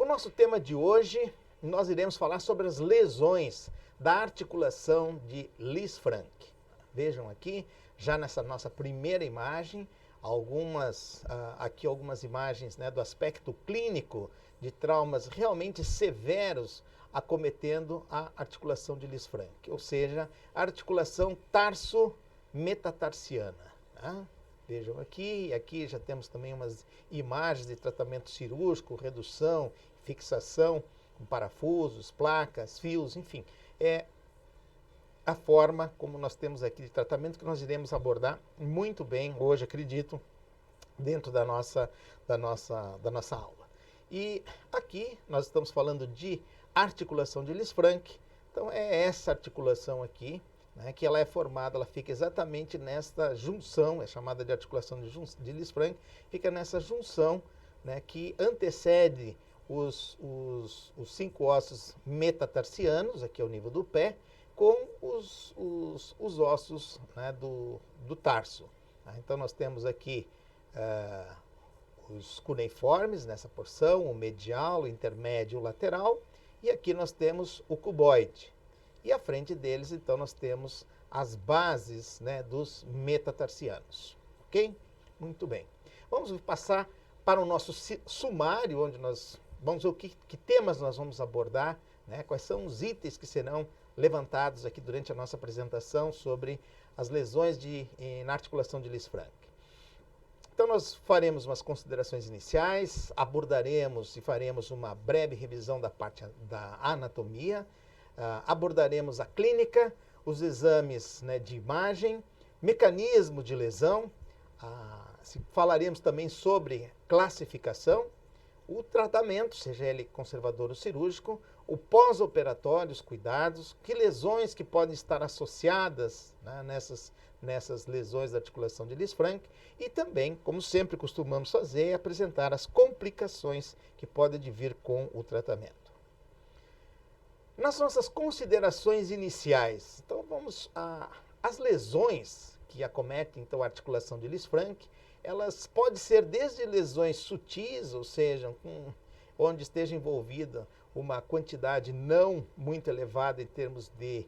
O nosso tema de hoje, nós iremos falar sobre as lesões da articulação de Lisfranc. Vejam aqui, já nessa nossa primeira imagem, aqui algumas imagens, né, do aspecto clínico de traumas realmente severos acometendo a articulação de Lisfranc, ou seja, a articulação tarso-metatarsiana. Né? Vejam aqui já temos também umas imagens de tratamento cirúrgico, redução, fixação com parafusos, placas, fios, enfim. É a forma como nós temos aqui de tratamento que nós iremos abordar muito bem hoje, acredito, dentro da nossa aula. E aqui nós estamos falando de articulação de Lisfranc. Então é essa articulação aqui, né, que ela é formada, ela fica exatamente nesta junção, é chamada de articulação de Lisfranc, fica nessa junção, né, que antecede os 5 ossos metatarsianos, aqui ao nível do pé, com os ossos, né, do tarso. Então nós temos aqui os cuneiformes nessa porção, o medial, o intermédio e o lateral, e aqui nós temos o cuboide. E à frente deles, então, nós temos as bases, né, dos metatarsianos. Ok? Muito bem. Vamos passar para o nosso sumário, onde nós vamos ver que temas nós vamos abordar, né, quais são os itens que serão levantados aqui durante a nossa apresentação sobre as lesões na articulação de Lisfranc. Então, nós faremos umas considerações iniciais, abordaremos e faremos uma breve revisão da parte da anatomia, abordaremos a clínica, os exames, né, de imagem, mecanismo de lesão, falaremos também sobre classificação, o tratamento, seja ele conservador ou cirúrgico, o pós-operatório, os cuidados, que lesões que podem estar associadas, né, nessas lesões da articulação de Lisfranc e também, como sempre costumamos fazer, apresentar as complicações que podem vir com o tratamento. Nas nossas considerações iniciais, então vamos as lesões que acometem então a articulação de Lisfranc, elas podem ser desde lesões sutis, ou seja, onde esteja envolvida uma quantidade não muito elevada em termos de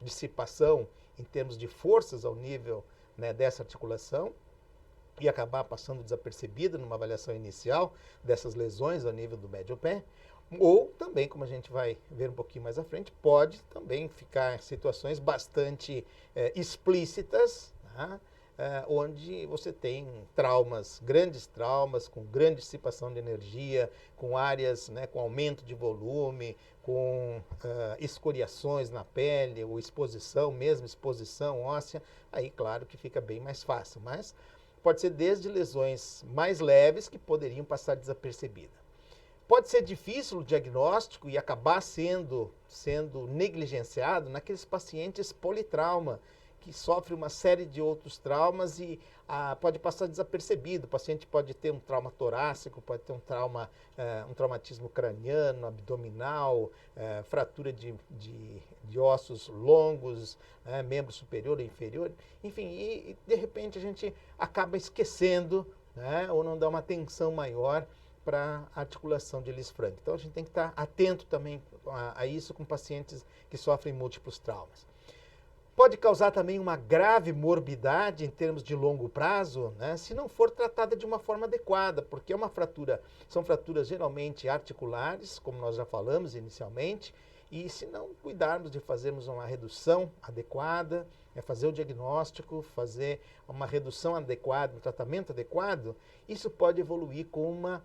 dissipação, em termos de forças ao nível, né, dessa articulação, e acabar passando desapercebida numa avaliação inicial dessas lesões ao nível do médio pé, ou também, como a gente vai ver um pouquinho mais à frente, pode também ficar em situações bastante explícitas, né, onde você tem grandes traumas, com grande dissipação de energia, com áreas, né, com aumento de volume, com escoriações na pele, ou exposição óssea, aí claro que fica bem mais fácil, mas pode ser desde lesões mais leves que poderiam passar desapercebidas. Pode ser difícil o diagnóstico e acabar sendo negligenciado naqueles pacientes politrauma, que sofre uma série de outros traumas e pode passar desapercebido. O paciente pode ter um trauma torácico, pode ter um traumatismo craniano, abdominal, fratura de ossos longos, membro superior e inferior, enfim, e de repente a gente acaba esquecendo, né, ou não dá uma atenção maior para a articulação de Lisfranc. Então a gente tem que estar atento também a isso com pacientes que sofrem múltiplos traumas. Pode causar também uma grave morbidade em termos de longo prazo, né, se não for tratada de uma forma adequada, porque são fraturas geralmente articulares, como nós já falamos inicialmente, e se não cuidarmos de fazermos uma redução adequada, fazer o diagnóstico, fazer uma redução adequada, um tratamento adequado, isso pode evoluir com uma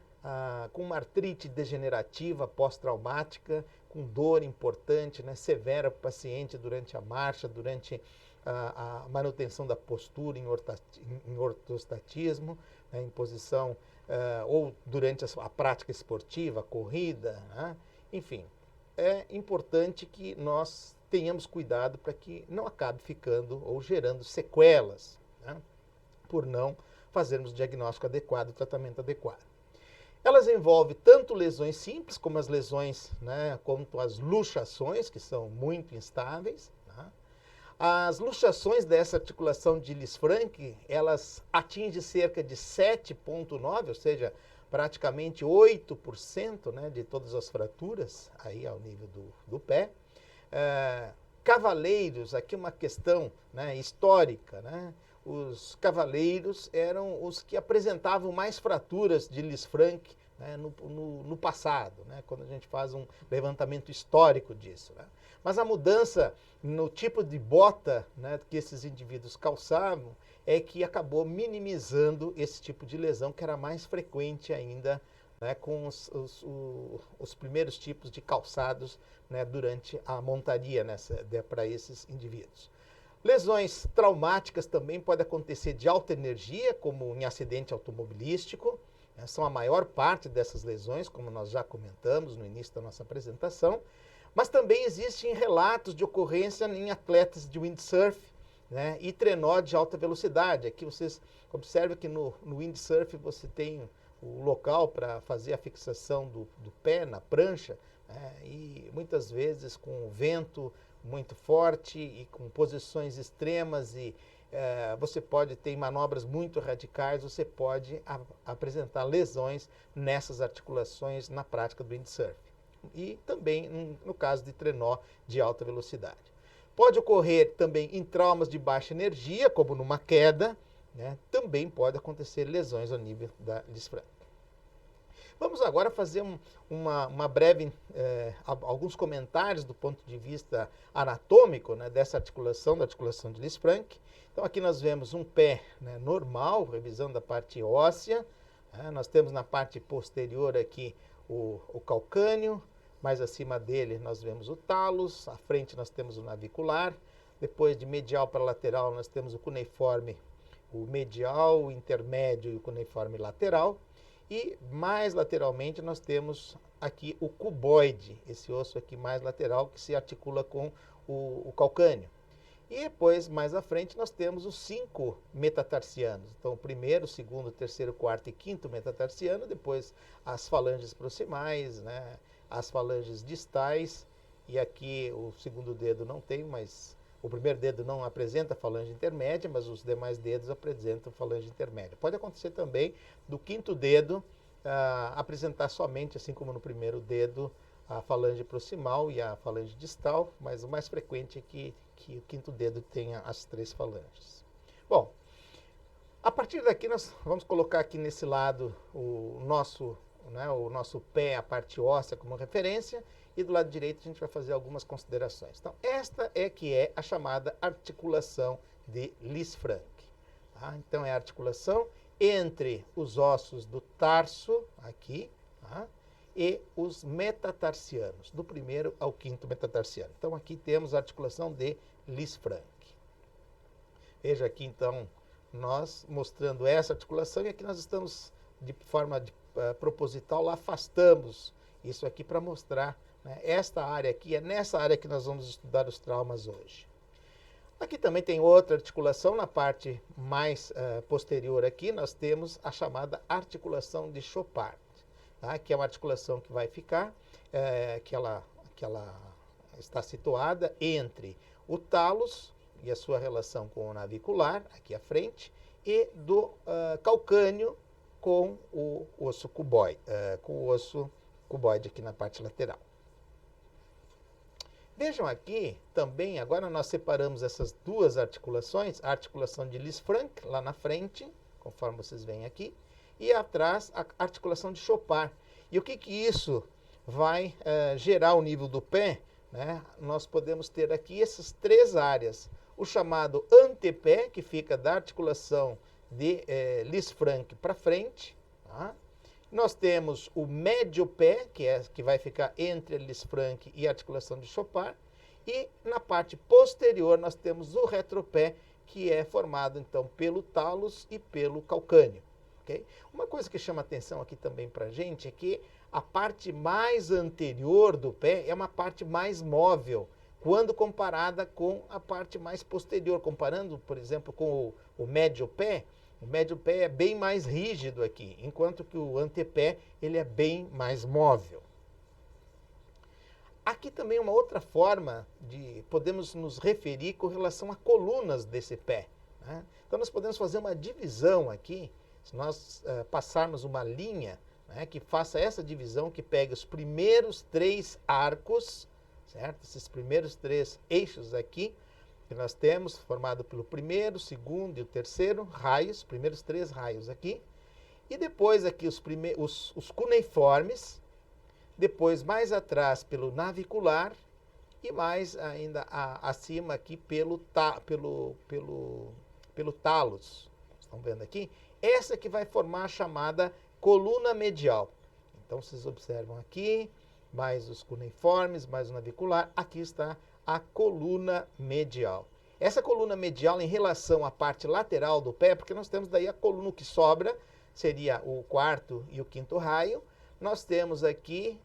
artrite degenerativa pós-traumática, com dor importante, né, severa para o paciente durante a marcha, durante a manutenção da postura em ortostatismo, né, em posição, ou durante a prática esportiva, a corrida, né, enfim. É importante que nós tenhamos cuidado para que não acabe ficando ou gerando sequelas, né, por não fazermos diagnóstico adequado, tratamento adequado. Elas envolvem tanto lesões simples, como as lesões, né, quanto as luxações, que são muito instáveis. Né? As luxações dessa articulação de Lisfranc, elas atingem cerca de 7,9, ou seja, praticamente 8%, né, de todas as fraturas, aí ao nível do pé. Cavaleiros, aqui uma questão, né, histórica, né? Os cavaleiros eram os que apresentavam mais fraturas de Lisfranc, né, no passado, né, quando a gente faz um levantamento histórico disso. Né? Mas a mudança no tipo de bota, né, que esses indivíduos calçavam é que acabou minimizando esse tipo de lesão, que era mais frequente ainda, né, com os primeiros tipos de calçados, né, durante a montaria para esses indivíduos. Lesões traumáticas também podem acontecer de alta energia, como em acidente automobilístico, né, são a maior parte dessas lesões, como nós já comentamos no início da nossa apresentação, mas também existem relatos de ocorrência em atletas de windsurf, né, e trenó de alta velocidade. Aqui vocês observam que no windsurf você tem o local para fazer a fixação do pé na prancha, né, e muitas vezes com o vento muito forte e com posições extremas e você pode ter manobras muito radicais, você pode apresentar lesões nessas articulações na prática do windsurf. E também no caso de trenó de alta velocidade. Pode ocorrer também em traumas de baixa energia, como numa queda, né? Também pode acontecer lesões ao nível da Lisfranc. Vamos agora fazer uma breve, alguns comentários do ponto de vista anatômico, né, dessa articulação, da articulação de Lisfranc. Então aqui nós vemos um pé, né, normal, revisando a parte óssea. Nós temos na parte posterior aqui o calcâneo, mais acima dele nós vemos o talos, à frente nós temos o navicular, depois de medial para lateral nós temos o cuneiforme, o medial, o intermédio e o cuneiforme lateral. E mais lateralmente nós temos aqui o cuboide, esse osso aqui mais lateral que se articula com o calcâneo. E depois, mais à frente, nós temos os 5 metatarsianos. Então, o primeiro, segundo, terceiro, quarto e quinto metatarsiano, depois as falanges proximais, né, as falanges distais, e aqui o segundo dedo não tem, mas o primeiro dedo não apresenta falange intermédia, mas os demais dedos apresentam falange intermédia. Pode acontecer também do quinto dedo apresentar somente, assim como no primeiro dedo, a falange proximal e a falange distal, mas o mais frequente é que o quinto dedo tenha as 3 falanges. Bom, a partir daqui nós vamos colocar aqui nesse lado o nosso pé, a parte óssea como referência, e do lado direito a gente vai fazer algumas considerações. Então, esta é a chamada articulação de Lisfranc. Tá? Então, é a articulação entre os ossos do tarso, aqui, tá? E os metatarsianos, do primeiro ao quinto metatarsiano. Então, aqui temos a articulação de Lisfranc. Veja aqui, então, nós mostrando essa articulação, e aqui nós estamos, de forma proposital, afastamos isso aqui para mostrar, né, esta área aqui, é nessa área que nós vamos estudar os traumas hoje. Aqui também tem outra articulação, na parte mais posterior aqui, nós temos a chamada articulação de Chopard, tá? Que é uma articulação que vai ficar, que ela está situada entre o talos e a sua relação com o navicular, aqui à frente, e do calcâneo com o osso cuboide, aqui na parte lateral. Vejam aqui também, agora nós separamos essas duas articulações, a articulação de Lisfranc, lá na frente, conforme vocês veem aqui, e atrás a articulação de Chopard. E o que isso vai gerar ao nível do pé, né? Nós podemos ter aqui essas 3 áreas. O chamado antepé, que fica da articulação de Lisfranc para frente, tá? Nós temos o médio pé, que vai ficar entre a Lisfranc e a articulação de Chopard. E na parte posterior nós temos o retropé, que é formado então pelo talos e pelo calcâneo. Okay? Uma coisa que chama atenção aqui também para a gente é que a parte mais anterior do pé é uma parte mais móvel, quando comparada com a parte mais posterior. Comparando, por exemplo, com o médio pé, o médio pé é bem mais rígido aqui, enquanto que o antepé ele é bem mais móvel. Aqui também uma outra forma de podemos nos referir com relação a colunas desse pé, né? Então nós podemos fazer uma divisão aqui, se nós passarmos uma linha, né, que faça essa divisão, que pegue os primeiros 3 arcos, certo? Esses primeiros 3 eixos aqui, que nós temos, formado pelo primeiro, segundo e o terceiro raios, primeiros 3 raios aqui, e depois aqui os cuneiformes, depois mais atrás pelo navicular, e mais ainda acima aqui pelo talos. Estão vendo aqui? Essa que vai formar a chamada coluna medial. Então, vocês observam aqui, mais os cuneiformes, mais o navicular. Aqui está a coluna medial. Essa coluna medial em relação à parte lateral do pé, porque nós temos daí a coluna que sobra, seria o 4º e o 5º raio. Nós temos aqui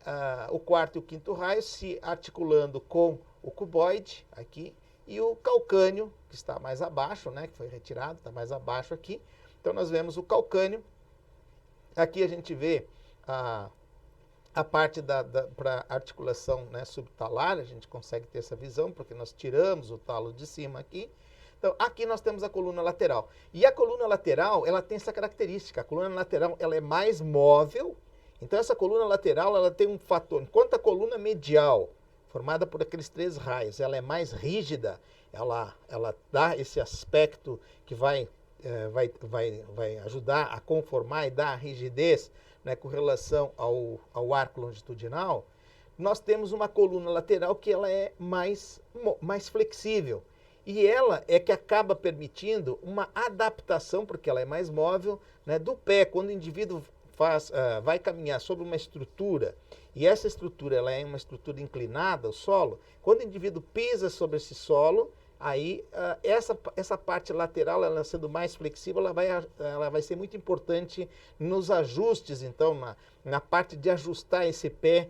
o 4º e o 5º raio se articulando com o cuboide aqui e o calcâneo, que está mais abaixo, né, que foi retirado, está mais abaixo aqui. Então, nós vemos o calcâneo. Aqui a gente vê a parte para articulação, né, subtalar, a gente consegue ter essa visão, porque nós tiramos o talo de cima aqui. Então, aqui nós temos a coluna lateral. E a coluna lateral, ela tem essa característica. A coluna lateral, ela é mais móvel. Então, essa coluna lateral, ela tem um fator. Enquanto a coluna medial, formada por aqueles 3 raios, ela é mais rígida, ela dá esse aspecto que vai ajudar a conformar e dar rigidez, né, com relação ao arco longitudinal. Nós temos uma coluna lateral que ela é mais flexível. E ela é que acaba permitindo uma adaptação, porque ela é mais móvel, né, do pé. Quando o indivíduo vai caminhar sobre uma estrutura, e essa estrutura ela é uma estrutura inclinada, o solo, quando o indivíduo pisa sobre esse solo, aí essa parte lateral, ela sendo mais flexível, ela vai ser muito importante nos ajustes, então, na parte de ajustar esse pé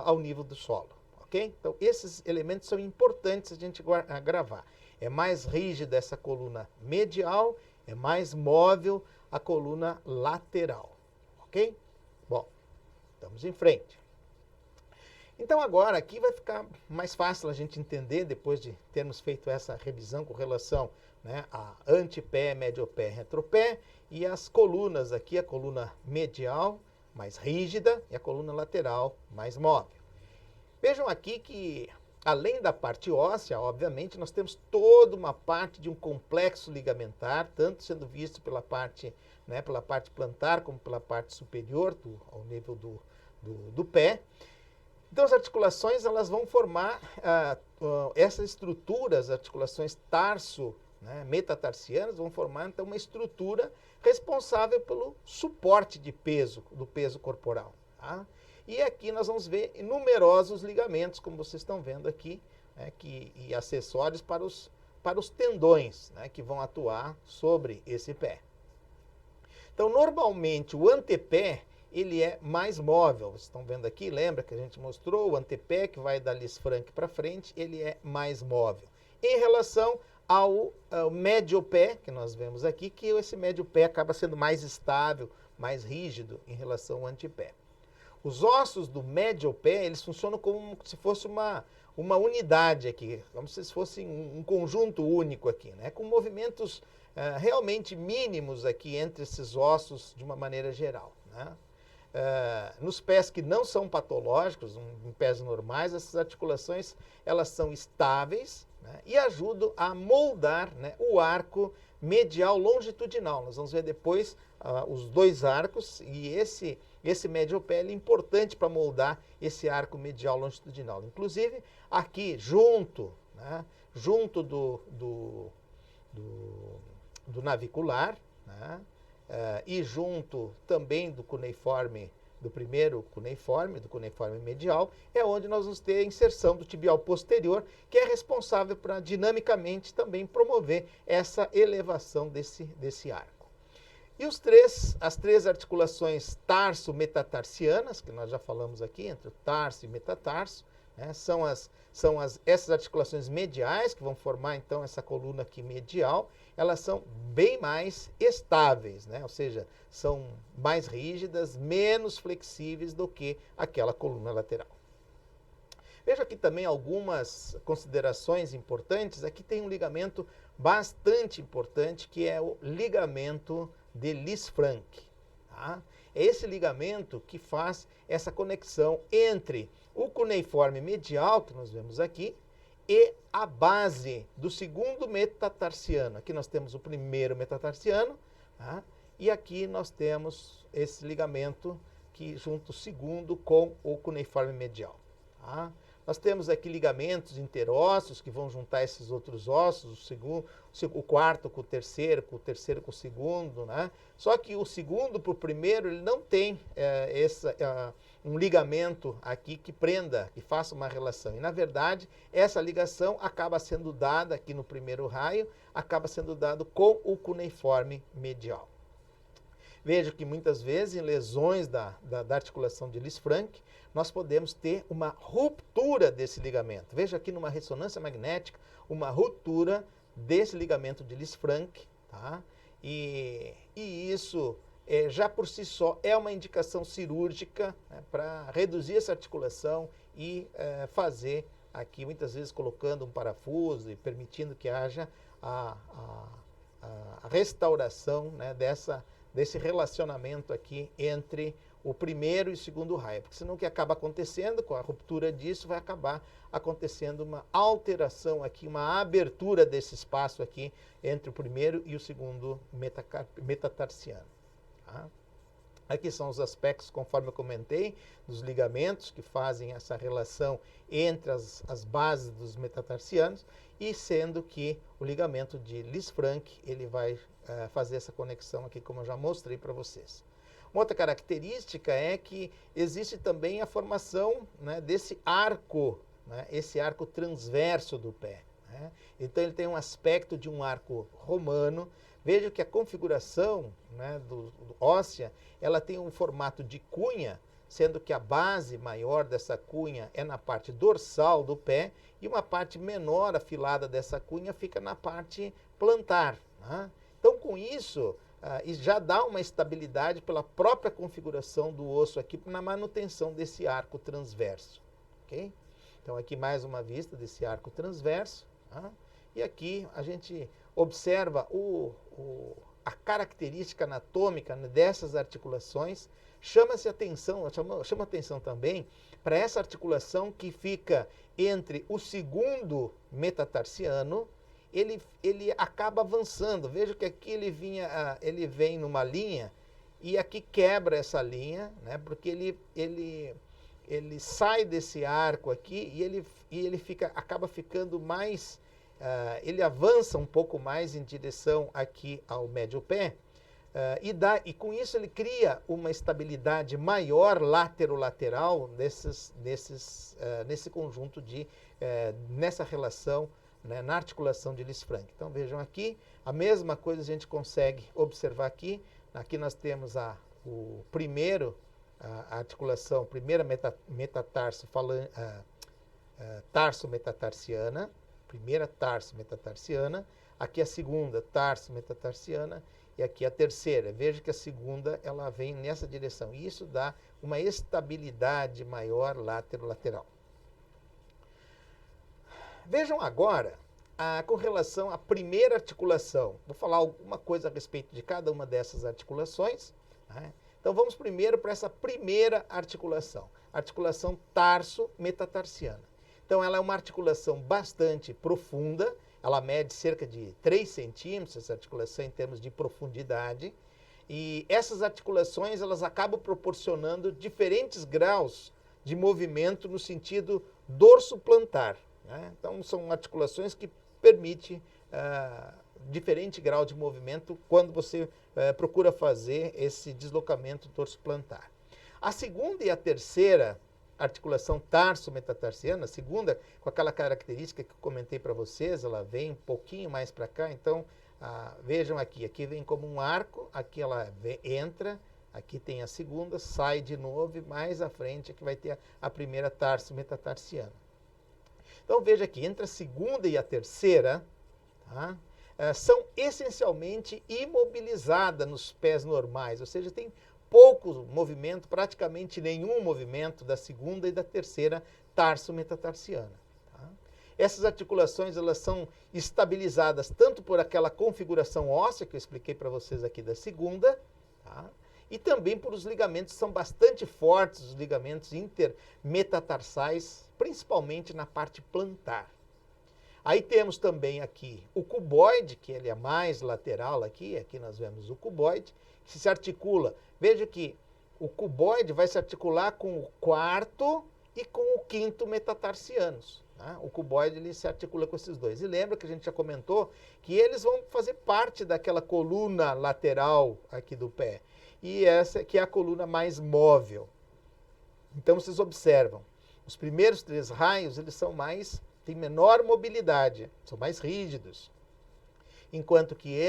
ao nível do solo. Okay? Então, esses elementos são importantes a gente gravar. É mais rígida essa coluna medial, é mais móvel a coluna lateral. Ok? Bom, estamos em frente. Então, agora aqui vai ficar mais fácil a gente entender, depois de termos feito essa revisão com relação, né, a antepé, mediopé, retropé, e as colunas aqui, a coluna medial mais rígida e a coluna lateral mais móvel. Vejam aqui que, além da parte óssea, obviamente, nós temos toda uma parte de um complexo ligamentar, tanto sendo visto pela parte plantar como pela parte superior, ao nível do pé. Então, as articulações elas vão formar essas estruturas, articulações tarso, né, metatarsianas, vão formar então uma estrutura responsável pelo suporte de peso, do peso corporal. Tá? E aqui nós vamos ver numerosos ligamentos, como vocês estão vendo aqui, né, e acessórios para os tendões, né, que vão atuar sobre esse pé. Então, normalmente, o antepé, ele é mais móvel. Vocês estão vendo aqui, lembra que a gente mostrou o antepé, que vai da Lisfranc para frente, ele é mais móvel. Em relação ao médio-pé, que nós vemos aqui, que esse médio-pé acaba sendo mais estável, mais rígido em relação ao antepé. Os ossos do médio-pé, eles funcionam como se fosse uma unidade aqui, como se fosse um conjunto único aqui, né? Com movimentos realmente mínimos aqui entre esses ossos de uma maneira geral, né? Nos pés que não são patológicos, em pés normais, essas articulações elas são estáveis, né, e ajudam a moldar, né, o arco medial longitudinal. Nós vamos ver depois os 2 arcos, e esse médio pé é importante para moldar esse arco medial longitudinal. Inclusive, aqui junto, né, junto do navicular, né, e junto também do cuneiforme, do primeiro cuneiforme, do cuneiforme medial, é onde nós vamos ter a inserção do tibial posterior, que é responsável para dinamicamente também promover essa elevação desse arco. E as 3 articulações tarso-metatarsianas, que nós já falamos aqui, entre o tarso e metatarso, né, são essas articulações mediais, que vão formar então essa coluna aqui medial. Elas são bem mais estáveis, né? Ou seja, são mais rígidas, menos flexíveis do que aquela coluna lateral. Veja aqui também algumas considerações importantes. Aqui tem um ligamento bastante importante, que é o ligamento de Lisfranc. Tá? É esse ligamento que faz essa conexão entre o cuneiforme medial, que nós vemos aqui, e a base do segundo metatarsiano. Aqui nós temos o primeiro metatarsiano, tá? E aqui nós temos esse ligamento que junta o segundo com o cuneiforme medial. Tá? Nós temos aqui ligamentos interósseos que vão juntar esses outros ossos, o quarto com o terceiro com o segundo, né? Só que o segundo para o primeiro, ele não tem um ligamento aqui que prenda, que faça uma relação. E, na verdade, essa ligação acaba sendo dada aqui no primeiro raio, acaba sendo dado com o cuneiforme medial. Veja que muitas vezes em lesões da articulação de Lisfranc, nós podemos ter uma ruptura desse ligamento. Veja aqui numa ressonância magnética, uma ruptura desse ligamento de Lisfranc, tá? E isso já por si só é uma indicação cirúrgica, né, para reduzir essa articulação e fazer aqui, muitas vezes colocando um parafuso e permitindo que haja a restauração, né, desse relacionamento aqui entre o primeiro e o segundo raio. Porque senão o que acaba acontecendo com a ruptura disso vai acabar acontecendo uma alteração aqui, uma abertura desse espaço aqui entre o primeiro e o segundo metatarsiano. Tá? Aqui são os aspectos, conforme eu comentei, dos ligamentos que fazem essa relação entre as bases dos metatarsianos, e sendo que o ligamento de Lisfranc, ele vai fazer essa conexão aqui, como eu já mostrei para vocês. Uma outra característica é que existe também a formação, né, desse arco, né, esse arco transverso do pé. Né? Então ele tem um aspecto de um arco romano. Veja que a configuração, né, do óssea, ela tem um formato de cunha, sendo que a base maior dessa cunha é na parte dorsal do pé e uma parte menor afilada dessa cunha fica na parte plantar. Né? Então, com isso, já dá uma estabilidade pela própria configuração do osso aqui na manutenção desse arco transverso. Okay? Então, aqui mais uma vista desse arco transverso. Tá? E aqui a gente observa a característica anatômica dessas articulações. Chama atenção também para essa articulação que fica entre o segundo metatarsiano. Ele acaba avançando. Veja que aqui ele vem numa linha e aqui quebra essa linha, né? Porque ele sai desse arco aqui e ele acaba ficando mais, ele avança um pouco mais em direção aqui ao médio pé, e com isso ele cria uma estabilidade maior lateral nesse conjunto nessa relação, né, na articulação de Lisfranc. Então vejam aqui, a mesma coisa a gente consegue observar aqui. Aqui nós temos a articulação, primeira tarso-metatarsiana, primeira tarso-metatarsiana, aqui a segunda tarso-metatarsiana e aqui a terceira. Veja que a segunda ela vem nessa direção. E isso dá uma estabilidade maior lateral. Vejam agora, com relação à primeira articulação. Vou falar alguma coisa a respeito de cada uma dessas articulações. Né? Então vamos primeiro para essa primeira articulação, articulação tarso-metatarsiana. Então ela é uma articulação bastante profunda, ela mede cerca de 3 centímetros, essa articulação em termos de profundidade. E essas articulações elas acabam proporcionando diferentes graus de movimento no sentido dorso-plantar. Né? Então, são articulações que permitem diferente grau de movimento quando você procura fazer esse deslocamento dorso-plantar. A segunda e a terceira articulação tarso-metatarsiana, a segunda com aquela característica que eu comentei para vocês, ela vem um pouquinho mais para cá, então vejam aqui vem como um arco, aqui ela entra, aqui tem a segunda, sai de novo e mais à frente aqui vai ter a primeira tarso-metatarsiana. Então veja aqui, entre a segunda e a terceira, tá, são essencialmente imobilizadas nos pés normais, ou seja, tem pouco movimento, praticamente nenhum movimento da segunda e da terceira tarso-metatarsiana. Tá? Essas articulações elas são estabilizadas tanto por aquela configuração óssea que eu expliquei para vocês aqui da segunda, tá? e também por os ligamentos que são bastante fortes, os ligamentos intermetatarsais, principalmente na parte plantar. Aí temos também aqui o cuboide, que ele é mais lateral aqui nós vemos o cuboide, que se articula. Veja que o cuboide vai se articular com o quarto e com o quinto metatarsianos. Tá? O cuboide ele se articula com esses dois. E lembra que a gente já comentou que eles vão fazer parte daquela coluna lateral aqui do pé. E essa que é a coluna mais móvel. Então vocês observam, os primeiros 3 raios eles têm menor mobilidade, são mais rígidos. Enquanto que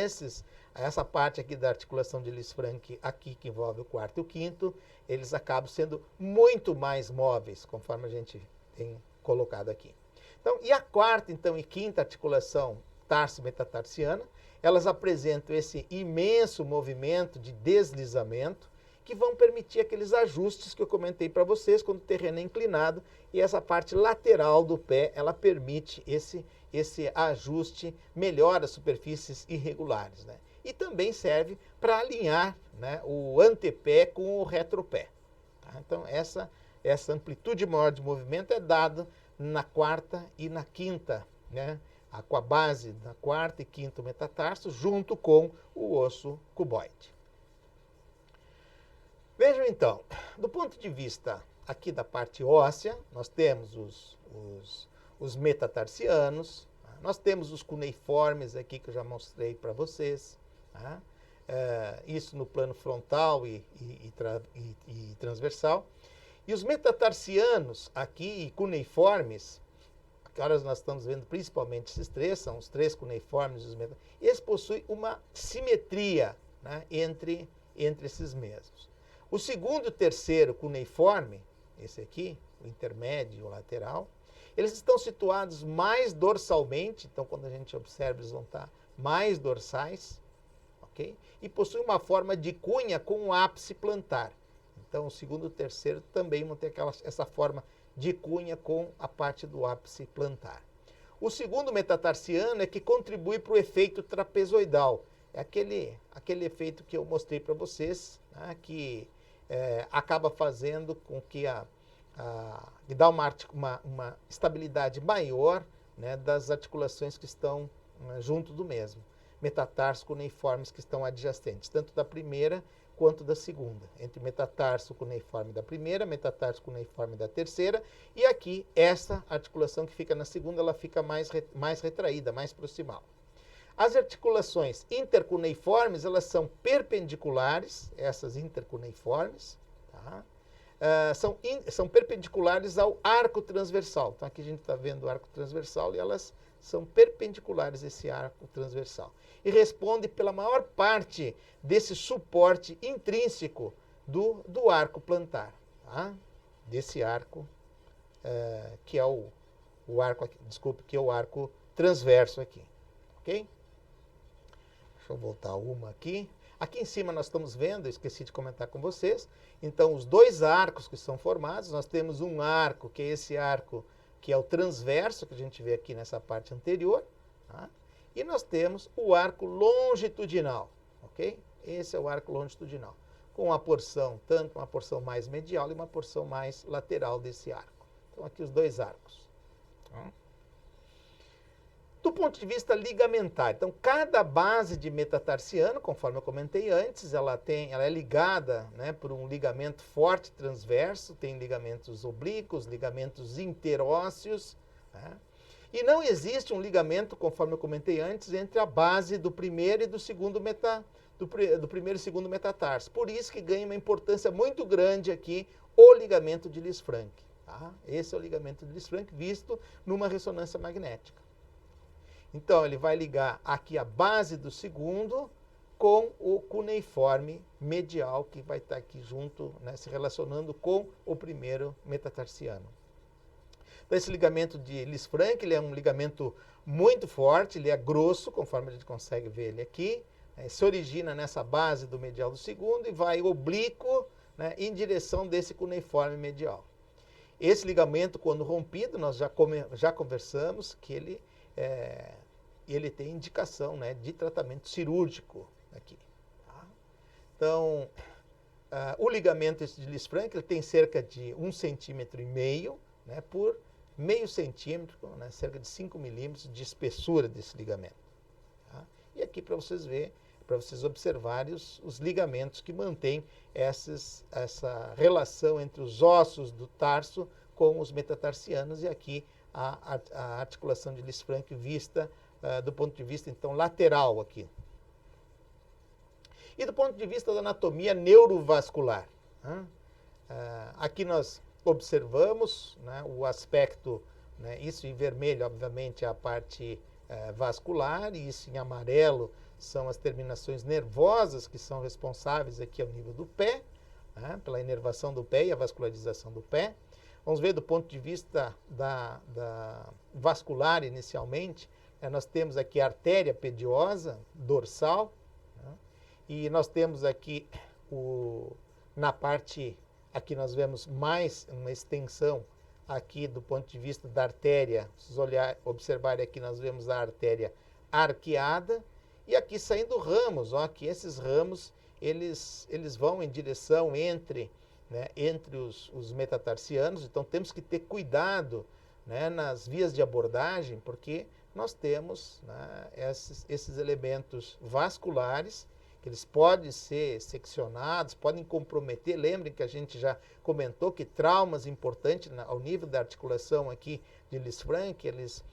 essa parte aqui da articulação de Lisfranc aqui, que envolve o quarto e o quinto, eles acabam sendo muito mais móveis, conforme a gente tem colocado aqui. Então, e a quarta, então, e quinta articulação tarso-metatarsiana, elas apresentam esse imenso movimento de deslizamento que vão permitir aqueles ajustes que eu comentei para vocês quando o terreno é inclinado, e essa parte lateral do pé, ela permite esse ajuste, melhora as superfícies irregulares, né? E também serve para alinhar, né, o antepé com o retropé. Tá? Então, essa amplitude maior de movimento é dada na quarta e na quinta, né? Com a base da quarta e quinto metatarso, junto com o osso cuboide. Vejam então, do ponto de vista aqui da parte óssea, nós temos os metatarsianos, nós temos os cuneiformes aqui que eu já mostrei para vocês, tá? Isso no plano frontal e transversal. E os metatarsianos aqui e cuneiformes, agora nós estamos vendo principalmente esses 3, são os 3 cuneiformes, eles possuem uma simetria, né, entre esses mesmos. O segundo e o terceiro cuneiforme, esse aqui, o intermédio e o lateral, eles estão situados mais dorsalmente, então quando a gente observa eles vão estar mais dorsais, ok? E possuem uma forma de cunha com o ápice plantar. Então o segundo e o terceiro também vão ter essa forma de cunha com a parte do ápice plantar. O segundo metatarsiano é que contribui para o efeito trapezoidal. É aquele efeito que eu mostrei para vocês, né, que acaba fazendo com que dá uma estabilidade maior, né, das articulações que estão junto do mesmo. Metatarso cuneiformes que estão adjacentes, tanto da primeira quanto da segunda. Entre metatarso cuneiforme da primeira, metatarso cuneiforme da terceira, e aqui essa articulação que fica na segunda, ela fica mais retraída, mais proximal. As articulações intercuneiformes, elas são perpendiculares, essas intercuneiformes, tá? São perpendiculares ao arco transversal. Então aqui a gente está vendo o arco transversal e elas são perpendiculares a esse arco transversal. E responde pela maior parte desse suporte intrínseco do arco plantar, tá? Desse arco, que é o arco, desculpe, que é o arco transverso aqui, ok? Deixa eu voltar uma aqui. Aqui em cima nós estamos vendo, eu esqueci de comentar com vocês, então os 2 arcos que são formados, nós temos um arco, que é esse arco que é o transverso, que a gente vê aqui nessa parte anterior, tá? E nós temos o arco longitudinal, ok? Esse é o arco longitudinal, com uma porção, tanto uma porção mais medial e uma porção mais lateral desse arco. Então aqui os 2 arcos. Tá? Do ponto de vista ligamentar, então cada base de metatarsiano, conforme eu comentei antes, ela é ligada, né, por um ligamento forte transverso, tem ligamentos oblíquos, ligamentos interósseos, né? E não existe um ligamento, conforme eu comentei antes, entre a base do primeiro e do segundo do primeiro e segundo metatarso. Por isso que ganha uma importância muito grande aqui o ligamento de Lisfranc. Tá? Esse é o ligamento de Lisfranc visto numa ressonância magnética. Então, ele vai ligar aqui a base do segundo com o cuneiforme medial, que vai estar aqui junto, né, se relacionando com o primeiro metatarsiano. Então, esse ligamento de Lisfranc, ele é um ligamento muito forte, ele é grosso, conforme a gente consegue ver ele aqui, né, se origina nessa base do medial do segundo e vai oblíquo, né, em direção desse cuneiforme medial. Esse ligamento, quando rompido, nós já conversamos que ele tem indicação, né, de tratamento cirúrgico aqui. Tá? Então, O ligamento de Lisfranc ele tem cerca de 1,5 cm, né, por meio centímetro, né, cerca de 5 milímetros de espessura desse ligamento. Tá? E aqui para vocês verem, para vocês observarem os ligamentos que mantêm essa relação entre os ossos do tarso com os metatarsianos, e aqui a articulação de Lisfranc vista do ponto de vista, então, lateral aqui. E do ponto de vista da anatomia neurovascular, né? Aqui nós observamos, né, o aspecto, né, isso em vermelho, obviamente, é a parte vascular, e isso em amarelo são as terminações nervosas que são responsáveis aqui ao nível do pé, né, pela inervação do pé e a vascularização do pé. Vamos ver do ponto de vista da vascular inicialmente, nós temos aqui a artéria pediosa dorsal, né, e nós temos aqui na parte, aqui nós vemos mais uma extensão aqui do ponto de vista da artéria. Se vocês observarem aqui, nós vemos a artéria arqueada, e aqui saindo ramos, ó, que esses ramos, eles vão em direção entre os metatarsianos. Então temos que ter cuidado, né, nas vias de abordagem, porque nós temos, né, esses elementos vasculares, que eles podem ser seccionados, podem comprometer. Lembrem que a gente já comentou que traumas importantes ao nível da articulação aqui de Lisfranc, eles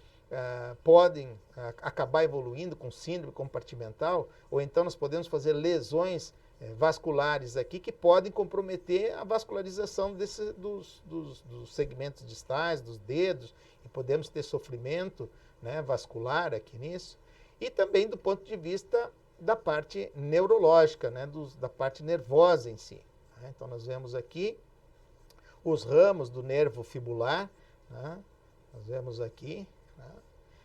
podem acabar evoluindo com síndrome compartimental, ou então nós podemos fazer lesões vasculares aqui que podem comprometer a vascularização dos segmentos distais, dos dedos, e podemos ter sofrimento, né, vascular aqui nisso. E também do ponto de vista da parte neurológica, né, da parte nervosa em si. Né? Então nós vemos aqui os ramos do nervo fibular, né? Nós vemos aqui. Né?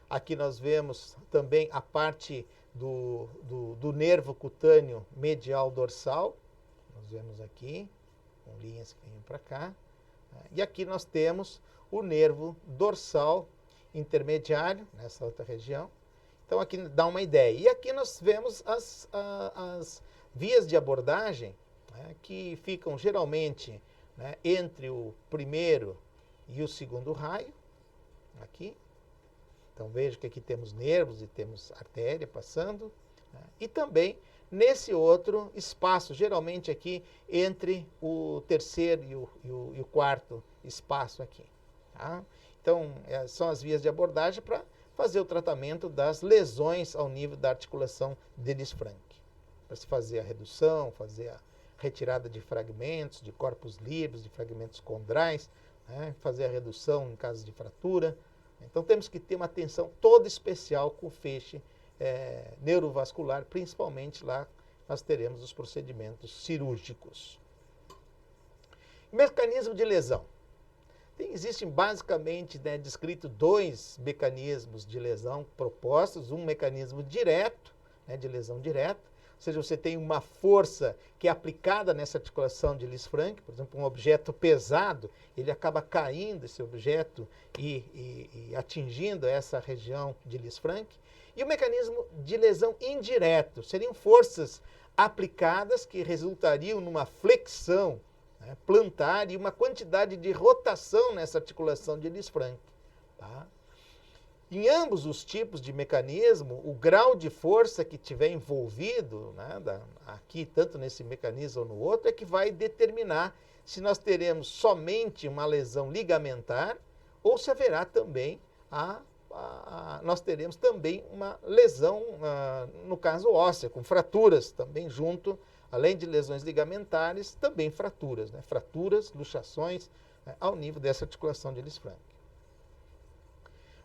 Aqui nós vemos também a parte do nervo cutâneo medial dorsal. Nós vemos aqui, com linhas que vêm para cá. Né? E aqui nós temos o nervo dorsal intermediário, nessa outra região. Então aqui dá uma ideia. E aqui nós vemos as vias de abordagem, né, que ficam geralmente, né, entre o primeiro e o segundo raio. Aqui. Então veja que aqui temos nervos e temos artéria passando. Né, e também nesse outro espaço, geralmente aqui entre o terceiro e o quarto espaço aqui. Tá? Então são as vias de abordagem para fazer o tratamento das lesões ao nível da articulação de Lisfranc. Para se fazer a redução, fazer a retirada de fragmentos, de corpos livres, de fragmentos condrais, né, fazer a redução em caso de fratura. Então temos que ter uma atenção toda especial com o feixe neurovascular, principalmente lá nós teremos os procedimentos cirúrgicos. Mecanismo de lesão. Existem basicamente, né, descrito 2 mecanismos de lesão propostos. Um mecanismo direto, né, de lesão direta, ou seja, você tem uma força que é aplicada nessa articulação de Lisfranc, por exemplo, um objeto pesado, ele acaba caindo, esse objeto, e atingindo essa região de Lisfranc. E o mecanismo de lesão indireto, seriam forças aplicadas que resultariam numa flexão, né, plantar, e uma quantidade de rotação nessa articulação de Lisfranc. Tá? Em ambos os tipos de mecanismo, o grau de força que tiver envolvido, né, aqui, tanto nesse mecanismo ou no outro, é que vai determinar se nós teremos somente uma lesão ligamentar ou se haverá também nós teremos também uma lesão, no caso óssea, com fraturas também junto, além de lesões ligamentares, também fraturas, né? Fraturas, luxações, né, ao nível dessa articulação de Lisfranc.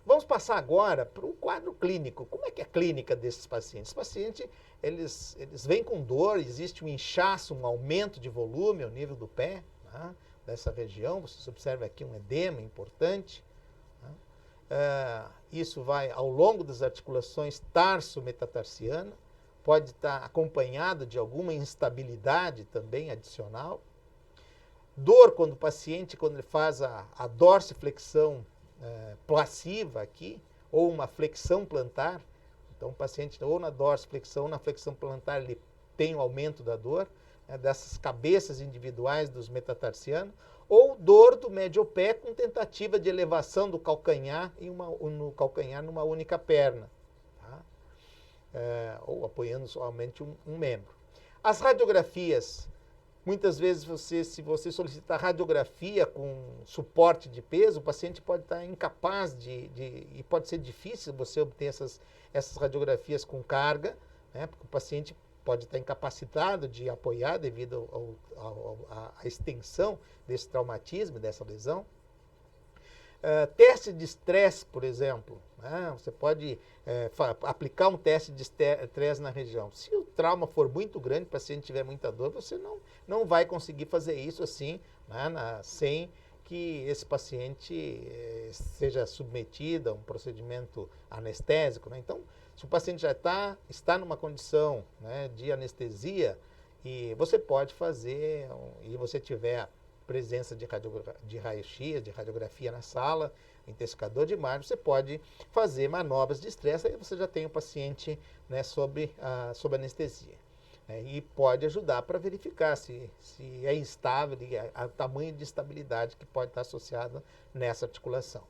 Vamos passar agora para o quadro clínico. Como é que é a clínica desses pacientes? Os pacientes, eles vêm com dor, existe um inchaço, um aumento de volume ao nível do pé, né, dessa região. Vocês observam aqui um edema importante. Né? Isso vai ao longo das articulações tarso-metatarsiana. Pode estar acompanhado de alguma instabilidade também adicional. Dor quando o paciente, quando ele faz a dorsiflexão placiva aqui, ou uma flexão plantar. Então o paciente ou na dorsiflexão ou na flexão plantar ele tem o aumento da dor. né, dessas cabeças individuais dos metatarsianos, ou dor do médio pé com tentativa de elevação do calcanhar no calcanhar numa única perna, tá? Ou apoiando somente um membro. As radiografias, muitas vezes se você solicitar radiografia com suporte de peso, o paciente pode estar incapaz e pode ser difícil você obter essas radiografias com carga, né, porque o paciente pode estar incapacitado de apoiar devido à extensão desse traumatismo, dessa lesão. Teste de estresse, por exemplo, né? Você pode aplicar um teste de estresse na região. Se o trauma for muito grande, o paciente tiver muita dor, você não vai conseguir fazer isso assim, né, sem que esse paciente seja submetido a um procedimento anestésico, né? Então, se o paciente já está numa condição, né, de anestesia, e você pode fazer, e você tiver presença de raio-x, de radiografia na sala, intensificador de imagem, você pode fazer manobras de estresse, aí você já tem o paciente, né, sob anestesia. E pode ajudar para verificar se é instável, o tamanho de estabilidade que pode estar associado nessa articulação.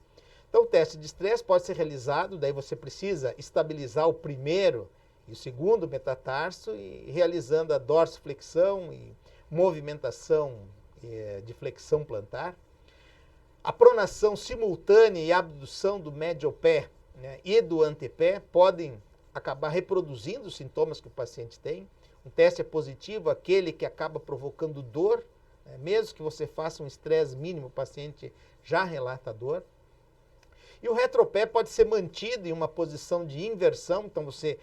Então, o teste de estresse pode ser realizado, daí você precisa estabilizar o primeiro e o segundo metatarso, e realizando a dorsiflexão e movimentação de flexão plantar. A pronação simultânea e abdução do médio pé, né, e do antepé podem acabar reproduzindo os sintomas que o paciente tem. Um teste é positivo, aquele que acaba provocando dor, né, mesmo que você faça um estresse mínimo, o paciente já relata dor. E o retropé pode ser mantido em uma posição de inversão, então você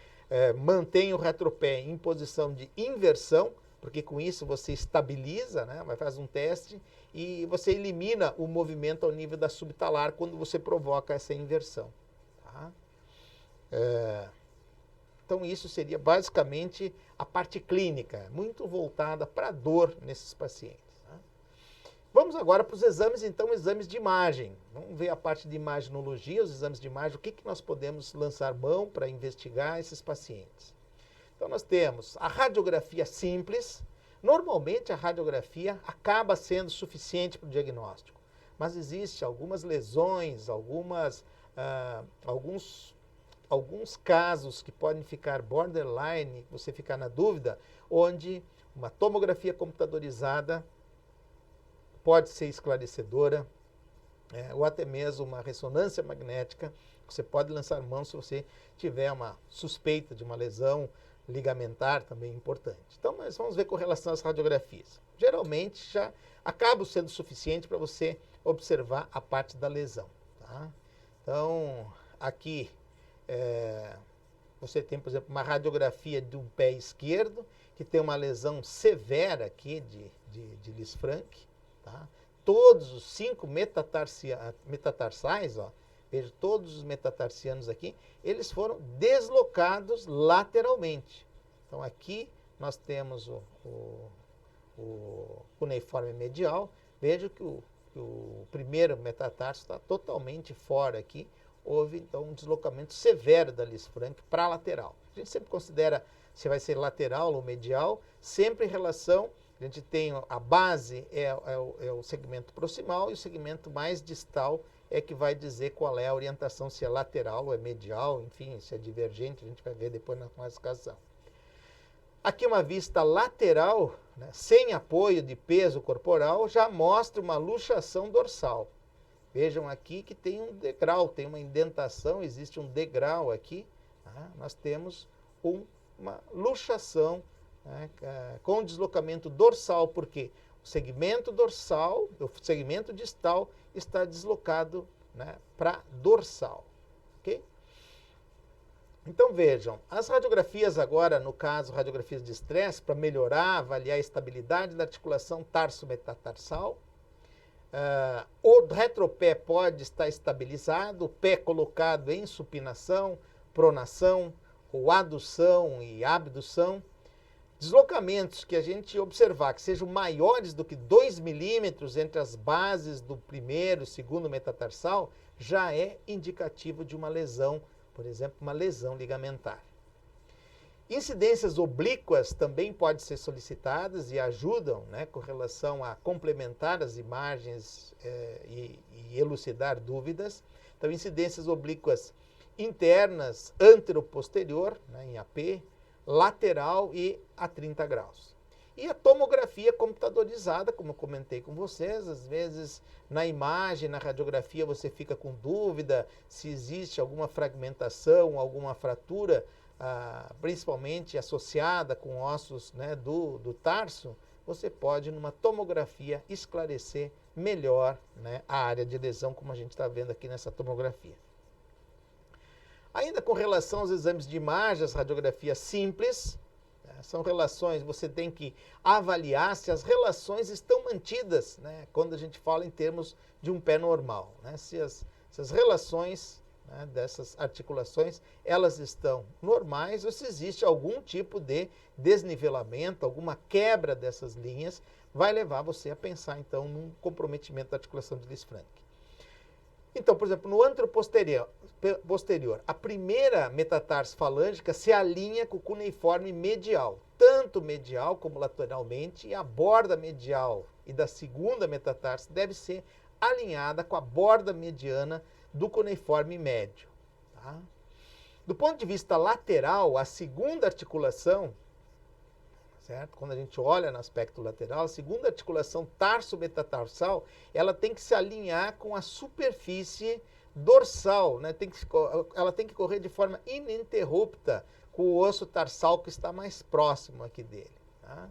mantém o retropé em posição de inversão, porque com isso você estabiliza, né? Vai fazer um teste e você elimina o movimento ao nível da subtalar quando você provoca essa inversão. Tá? Então isso seria basicamente a parte clínica, muito voltada para a dor nesses pacientes. Tá? Vamos agora para os exames, então, exames de imagem. Vamos ver a parte de imaginologia, os exames de imagem, o que nós podemos lançar mão para investigar esses pacientes. Então, nós temos a radiografia simples. Normalmente, a radiografia acaba sendo suficiente para o diagnóstico, mas existem algumas lesões, alguns casos que podem ficar borderline, você ficar na dúvida, onde uma tomografia computadorizada pode ser esclarecedora, ou até mesmo uma ressonância magnética. Você pode lançar mão se você tiver uma suspeita de uma lesão ligamentar, também importante. Então, mas vamos ver com relação às radiografias. Geralmente, já acaba sendo suficiente para você observar a parte da lesão. Tá? Então, aqui você tem, por exemplo, uma radiografia do pé esquerdo, que tem uma lesão severa aqui de Lisfranc. Tá? Todos os 5 metatarsais, ó, veja, todos os metatarsianos aqui, eles foram deslocados lateralmente. Então, aqui nós temos o cuneiforme medial. Veja que o primeiro metatarso está totalmente fora aqui. Houve, então, um deslocamento severo da Lisfranc para a lateral. A gente sempre considera se vai ser lateral ou medial, sempre em relação, a gente tem a base é o segmento proximal, e o segmento mais distal é que vai dizer qual é a orientação, se é lateral ou é medial, enfim, se é divergente, a gente vai ver depois na classificação. Aqui uma vista lateral, né, sem apoio de peso corporal, já mostra uma luxação dorsal. Vejam aqui que tem um degrau, tem uma indentação, existe um degrau aqui. Tá? Nós temos uma luxação, né, com deslocamento dorsal, porque o segmento dorsal, o segmento distal, está deslocado, né, para dorsal. Okay? Então vejam, as radiografias agora, no caso, radiografias de estresse, para melhorar, avaliar a estabilidade da articulação tarso-metatarsal. O retropé pode estar estabilizado, o pé colocado em supinação, pronação, ou adução e abdução. Deslocamentos que a gente observar que sejam maiores do que 2 milímetros entre as bases do primeiro e segundo metatarsal, já é indicativo de uma lesão, por exemplo, uma lesão ligamentar. Incidências oblíquas também podem ser solicitadas e ajudam, né, com relação a complementar as imagens e elucidar dúvidas. Então, incidências oblíquas internas, antero-posterior, né, em AP, lateral e a 30 graus. E a tomografia computadorizada, como eu comentei com vocês, às vezes na imagem, na radiografia, você fica com dúvida se existe alguma fragmentação, alguma fratura, principalmente associada com ossos, né, do tarso. Você pode, numa tomografia, esclarecer melhor, né, a área de lesão, como a gente está vendo aqui nessa tomografia. Ainda com relação aos exames de imagem, as radiografias simples, são relações, você tem que avaliar se as relações estão mantidas, né, quando a gente fala em termos de um pé normal, né, se as relações, né, dessas articulações, elas estão normais ou se existe algum tipo de desnivelamento, alguma quebra dessas linhas, vai levar você a pensar, então, num comprometimento da articulação de Lisfranc. Então, por exemplo, no anteroposterior, a primeira metatarso falângica se alinha com o cuneiforme medial, tanto medial como lateralmente, e a borda medial e da segunda metatarso deve ser alinhada com a borda mediana do cuneiforme médio. Tá? Do ponto de vista lateral, a segunda articulação, certo? Quando a gente olha no aspecto lateral, a segunda articulação tarso-metatarsal, ela tem que se alinhar com a superfície dorsal, né? Ela tem que correr de forma ininterrupta com o osso tarsal que está mais próximo aqui dele. Tá?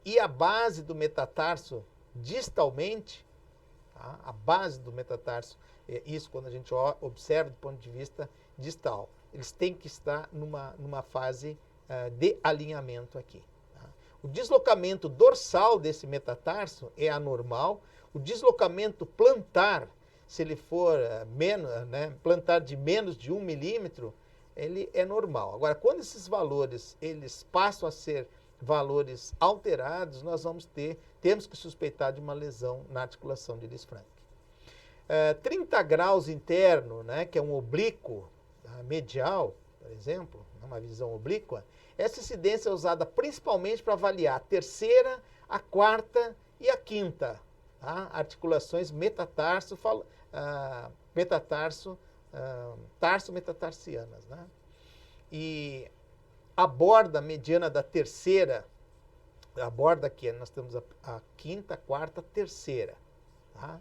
E a base do metatarso distalmente, tá? A base do metatarso, isso quando a gente observa do ponto de vista distal, eles têm que estar numa fase de alinhamento aqui. Tá? O deslocamento dorsal desse metatarso é anormal. O deslocamento plantar, se ele for plantar de menos de 1 milímetro, ele é normal. Agora, quando esses valores eles passam a ser valores alterados, nós temos que suspeitar de uma lesão na articulação de Lisfranc. 30 graus interno, né, que é um oblíquo medial, por exemplo, uma visão oblíqua, essa incidência é usada principalmente para avaliar a terceira, a quarta e a quinta, tá? Articulações tarso-metatarsianas. Né? E a borda mediana da terceira, a borda aqui, nós temos a quinta, quarta, terceira. Tá?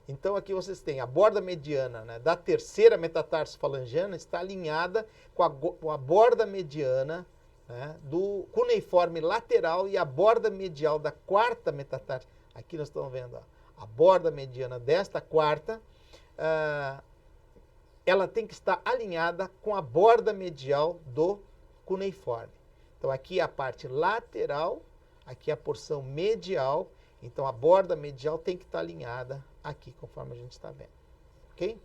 Então, aqui vocês têm a borda mediana, né, da terceira metatarso falangiana está alinhada com a borda mediana, né, do cuneiforme lateral e a borda medial da quarta metatarso. Aqui nós estamos vendo a borda mediana desta quarta, ela tem que estar alinhada com a borda medial do cuneiforme. Então, aqui é a parte lateral, aqui é a porção medial. Então, a borda medial tem que estar alinhada aqui, conforme a gente está vendo. Ok?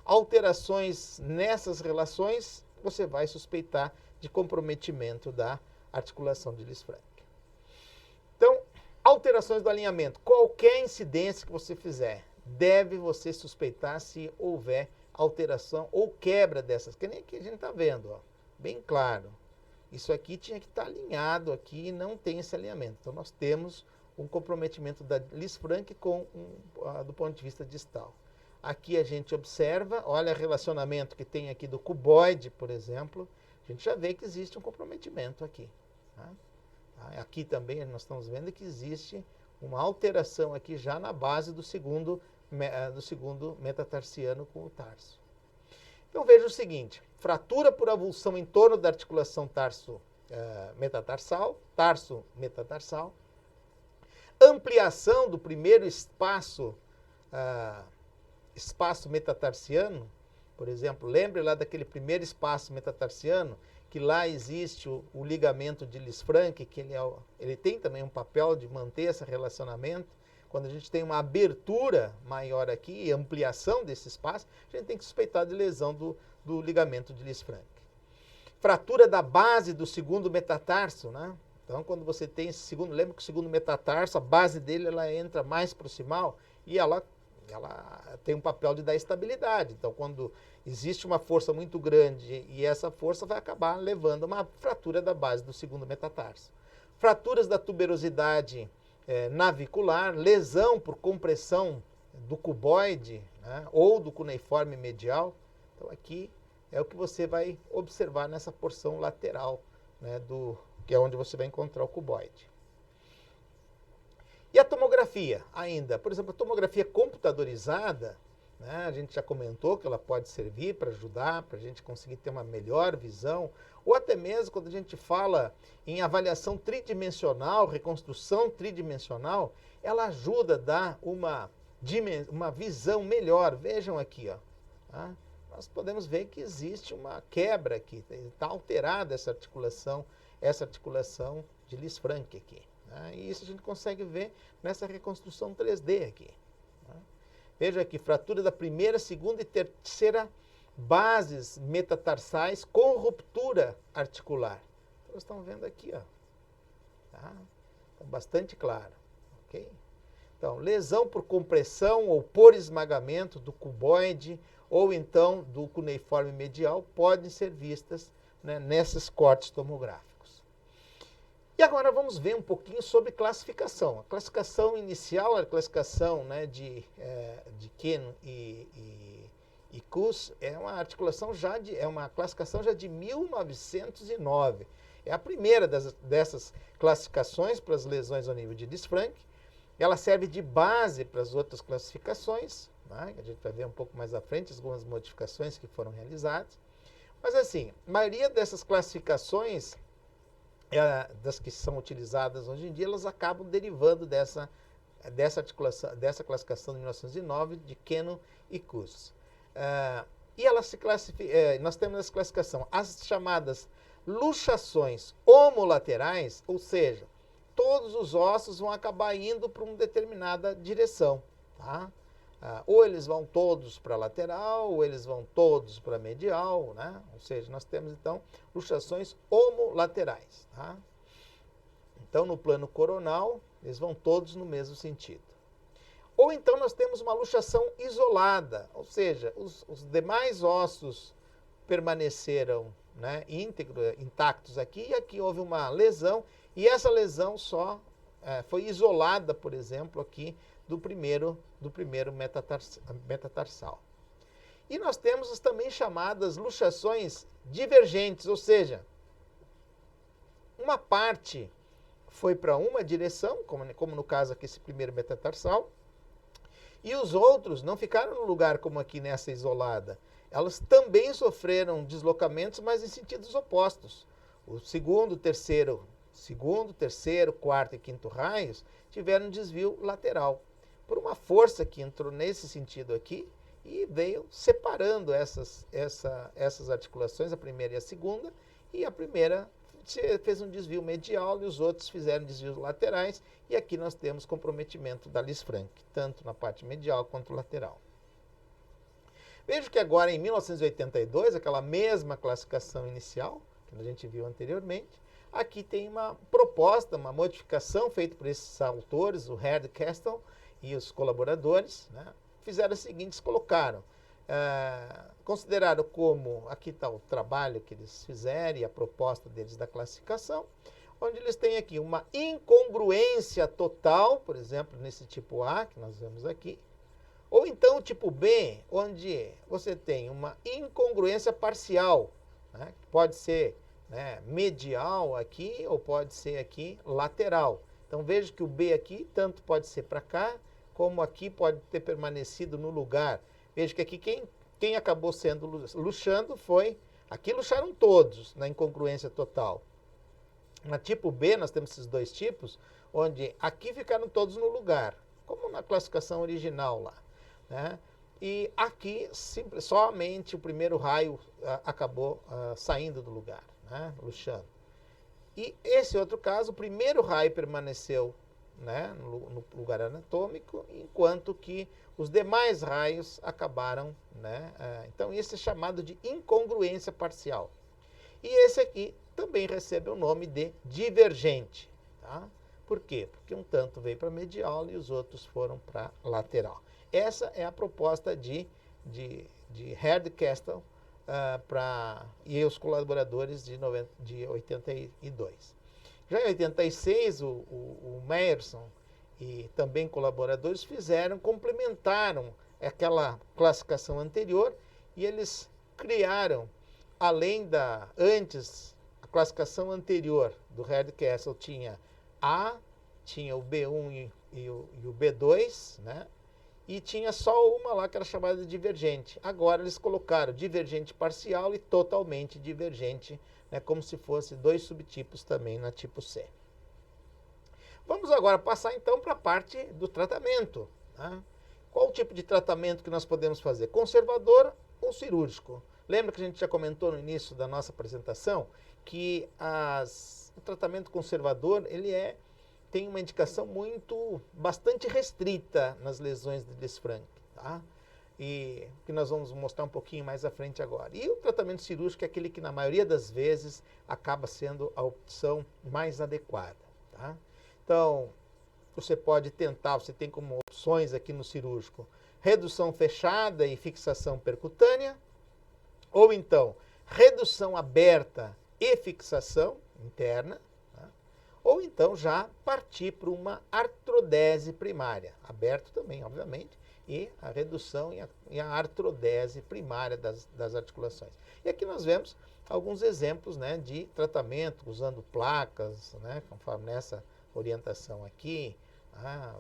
Alterações nessas relações, você vai suspeitar de comprometimento da articulação de Lisfranc. Então, alterações do alinhamento. Qualquer incidência que você fizer, deve você suspeitar se houver alteração ou quebra dessas. Que nem aqui a gente está vendo, ó, bem claro. Isso aqui tinha que estar alinhado aqui e não tem esse alinhamento. Então, nós temos um comprometimento da Lisfranc do ponto de vista distal. Aqui a gente observa, olha o relacionamento que tem aqui do cuboide, por exemplo, a gente já vê que existe um comprometimento aqui. Tá? Aqui também nós estamos vendo que existe uma alteração aqui já na base do segundo metatarsiano com o tarso. Então veja o seguinte, fratura por avulsão em torno da articulação tarso-metatarsal, ampliação do primeiro espaço metatarsiano, por exemplo, lembre lá daquele primeiro espaço metatarsiano, que lá existe o ligamento de Lisfranc, que ele tem também um papel de manter esse relacionamento. Quando a gente tem uma abertura maior aqui, ampliação desse espaço, a gente tem que suspeitar de lesão do ligamento de Lisfranc. Fratura da base do segundo metatarso, né? Então, quando você tem esse segundo, lembra que o segundo metatarso, a base dele, ela entra mais proximal e ela ela tem um papel de dar estabilidade. Então, quando existe uma força muito grande e essa força vai acabar levando a uma fratura da base do segundo metatarso. Fraturas da tuberosidade navicular, lesão por compressão do cuboide, né, ou do cuneiforme medial. Então, aqui é o que você vai observar nessa porção lateral, né, que é onde você vai encontrar o cuboide. E a tomografia ainda, por exemplo, a tomografia computadorizada, né, a gente já comentou que ela pode servir para ajudar, para a gente conseguir ter uma melhor visão, ou até mesmo quando a gente fala em avaliação tridimensional, reconstrução tridimensional, ela ajuda a dar uma visão melhor. Vejam aqui, ó, tá? Nós podemos ver que existe uma quebra aqui, está alterada essa articulação de Lisfranc aqui. E isso a gente consegue ver nessa reconstrução 3D aqui. Veja aqui, fratura da primeira, segunda e terceira bases metatarsais com ruptura articular. Então, vocês estão vendo aqui, ó. Tá? Então, bastante claro. Ok? Então, lesão por compressão ou por esmagamento do cuboide ou então do cuneiforme medial podem ser vistas, né, nesses cortes tomográficos. E agora vamos ver um pouquinho sobre classificação. A classificação inicial, a classificação, né, de Keno e Kuss é uma articulação é uma classificação já de 1909. É a primeira dessas classificações para as lesões ao nível de Lisfranc. Ela serve de base para as outras classificações, né? A gente vai ver um pouco mais à frente algumas modificações que foram realizadas. Mas assim, a maioria dessas classificações, das que são utilizadas hoje em dia, elas acabam derivando dessa articulação, dessa classificação de 1909 de Keno e Kuss. E ela se classifica, nós temos essa classificação, as chamadas luxações homolaterais, ou seja, todos os ossos vão acabar indo para uma determinada direção, tá? Ou eles vão todos para a lateral, ou eles vão todos para a medial, né? Ou seja, nós temos então luxações homolaterais, tá? Então, no plano coronal, eles vão todos no mesmo sentido. Ou então nós temos uma luxação isolada, ou seja, os demais ossos permaneceram, né, intactos aqui, e aqui houve uma lesão, e essa lesão só foi isolada, por exemplo, aqui do primeiro metatarsal. E nós temos as também chamadas luxações divergentes, ou seja, uma parte foi para uma direção, como no caso aqui esse primeiro metatarsal, e os outros não ficaram no lugar como aqui nessa isolada. Elas também sofreram deslocamentos, mas em sentidos opostos. O segundo, terceiro, quarto e quinto raios tiveram um desvio lateral, por uma força que entrou nesse sentido aqui e veio separando essas articulações, a primeira e a segunda, e a primeira fez um desvio medial e os outros fizeram desvios laterais, e aqui nós temos comprometimento da Lisfranc, tanto na parte medial quanto lateral. Veja que agora em 1982, aquela mesma classificação inicial, que a gente viu anteriormente, aqui tem uma proposta, uma modificação feita por esses autores, o Herd Castle e os colaboradores, né, fizeram o seguinte, colocaram, consideraram como, aqui está o trabalho que eles fizeram e a proposta deles da classificação, onde eles têm aqui uma incongruência total, por exemplo, nesse tipo A, que nós vemos aqui, ou então o tipo B, onde você tem uma incongruência parcial, né, que pode ser, né, medial aqui, ou pode ser aqui lateral. Então veja que o B aqui tanto pode ser para cá, como aqui pode ter permanecido no lugar. Veja que aqui quem acabou sendo luxando foi, aqui luxaram todos na incongruência total. Na tipo B nós temos esses dois tipos, onde aqui ficaram todos no lugar, como na classificação original lá, né? E aqui somente o primeiro raio acabou saindo do lugar, né, luxando. E esse outro caso, o primeiro raio permaneceu, né, no lugar anatômico, enquanto que os demais raios acabaram, né, então esse é chamado de incongruência parcial. E esse aqui também recebe o nome de divergente, tá? Por quê? Porque um tanto veio para medial e os outros foram para lateral. Essa é a proposta de Herdcastle e os colaboradores de 82. Já em 86, o Meyerson e também colaboradores complementaram aquela classificação anterior e eles criaram, antes, a classificação anterior do Herdcastle tinha tinha o B1 e o B2, né? E tinha só uma lá que era chamada de divergente. Agora eles colocaram divergente parcial e totalmente divergente, né? Como se fosse dois subtipos também na tipo C. Vamos agora passar então para a parte do tratamento. Tá? Qual o tipo de tratamento que nós podemos fazer? Conservador ou cirúrgico? Lembra que a gente já comentou no início da nossa apresentação que o tratamento conservador tem uma indicação bastante restrita nas lesões de Lisfranc, tá? E que nós vamos mostrar um pouquinho mais à frente agora. E o tratamento cirúrgico é aquele que na maioria das vezes acaba sendo a opção mais adequada, tá? Então, você tem como opções aqui no cirúrgico redução fechada e fixação percutânea, ou então redução aberta e fixação interna, tá? Ou então já partir para uma artrodese primária, aberto também, obviamente, e a redução e a artrodese primária das articulações. E aqui nós vemos alguns exemplos, né, de tratamento usando placas, né, conforme nessa orientação aqui.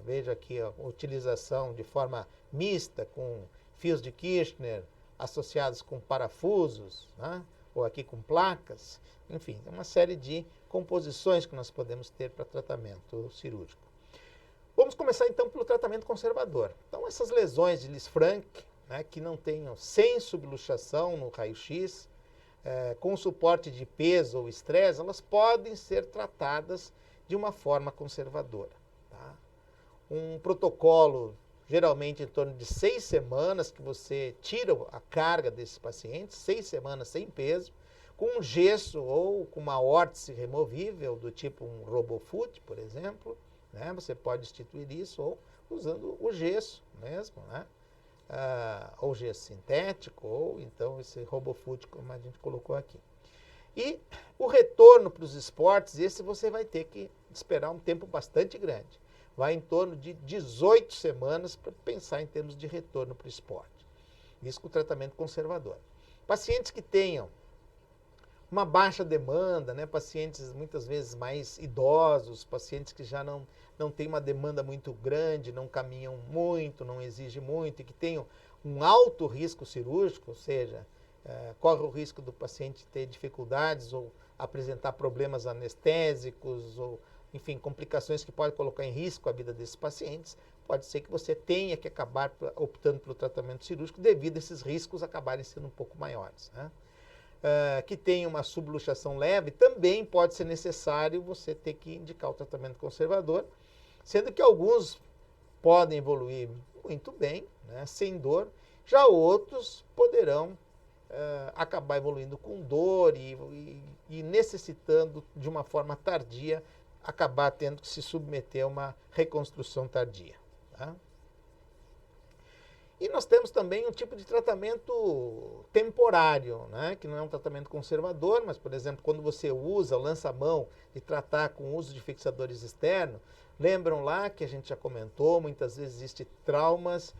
Veja aqui a utilização de forma mista com fios de Kirchner associados com parafusos, né, ou aqui com placas. Enfim, é uma série de composições que nós podemos ter para tratamento cirúrgico. Vamos começar então pelo tratamento conservador. Então, essas lesões de Lisfranc, né, que não tenham sem subluxação no raio-x, com suporte de peso ou estresse, elas podem ser tratadas de uma forma conservadora. Tá? Um protocolo, geralmente em torno de 6 semanas, que você tira a carga desses pacientes, 6 semanas sem peso, com um gesso ou com uma órtese removível, do tipo um RoboFoot, por exemplo, né? Você pode instituir isso ou usando o gesso mesmo, né? Ou gesso sintético, ou então esse RoboFoot, como a gente colocou aqui. E o retorno para os esportes, esse você vai ter que esperar um tempo bastante grande. Vai em torno de 18 semanas para pensar em termos de retorno para o esporte. Isso com o tratamento conservador. Pacientes que tenham uma baixa demanda, né? Pacientes muitas vezes mais idosos, pacientes que já não têm uma demanda muito grande, não caminham muito, não exigem muito e que tenham um alto risco cirúrgico, ou seja, corre o risco do paciente ter dificuldades ou apresentar problemas anestésicos ou, enfim, complicações que podem colocar em risco a vida desses pacientes, pode ser que você tenha que acabar optando pelo tratamento cirúrgico devido a esses riscos acabarem sendo um pouco maiores, né? Que tem uma subluxação leve, também pode ser necessário você ter que indicar o tratamento conservador, sendo que alguns podem evoluir muito bem, né, sem dor, já outros poderão acabar evoluindo com dor e necessitando, de uma forma tardia, acabar tendo que se submeter a uma reconstrução tardia. Tá? E nós temos também um tipo de tratamento temporário, né? Que não é um tratamento conservador, mas, por exemplo, quando você usa o lança-mão e tratar com o uso de fixadores externos, lembram lá que a gente já comentou, muitas vezes existem traumas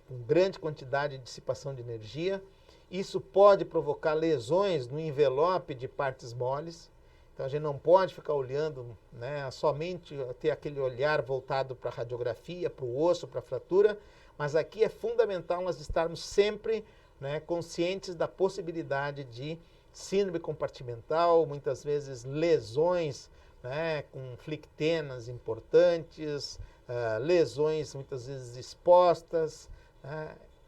com grande quantidade de dissipação de energia. Isso pode provocar lesões no envelope de partes moles. Então, a gente não pode ficar olhando, né, somente ter aquele olhar voltado para a radiografia, para o osso, para a fratura, mas aqui é fundamental nós estarmos sempre, né, conscientes da possibilidade de síndrome compartimental, muitas vezes lesões, né, com flictenas importantes, lesões muitas vezes expostas.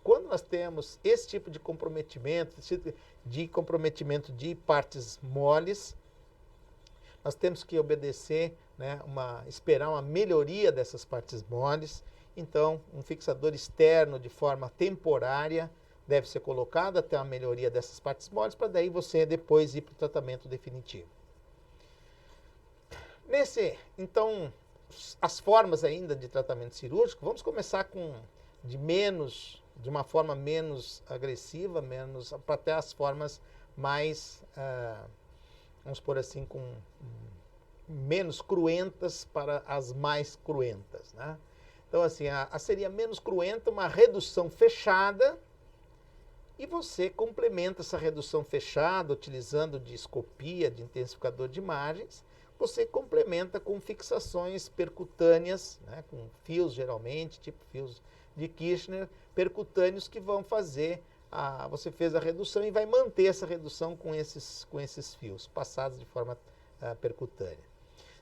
Quando nós temos esse tipo de comprometimento, de partes moles, nós temos que obedecer, né, esperar uma melhoria dessas partes moles. Então, um fixador externo de forma temporária deve ser colocado até a melhoria dessas partes moles, para daí você depois ir para o tratamento definitivo. Então, as formas ainda de tratamento cirúrgico, vamos começar de uma forma menos agressiva, para até as formas mais, vamos por assim, menos cruentas para as mais cruentas, né? Então, assim, seria menos cruenta uma redução fechada, e você complementa essa redução fechada utilizando de escopia, de intensificador de imagens. Você complementa com fixações percutâneas, né, com fios geralmente, tipo fios de Kirchner, percutâneos que vão fazer, você fez a redução e vai manter essa redução com esses fios, passados de forma percutânea.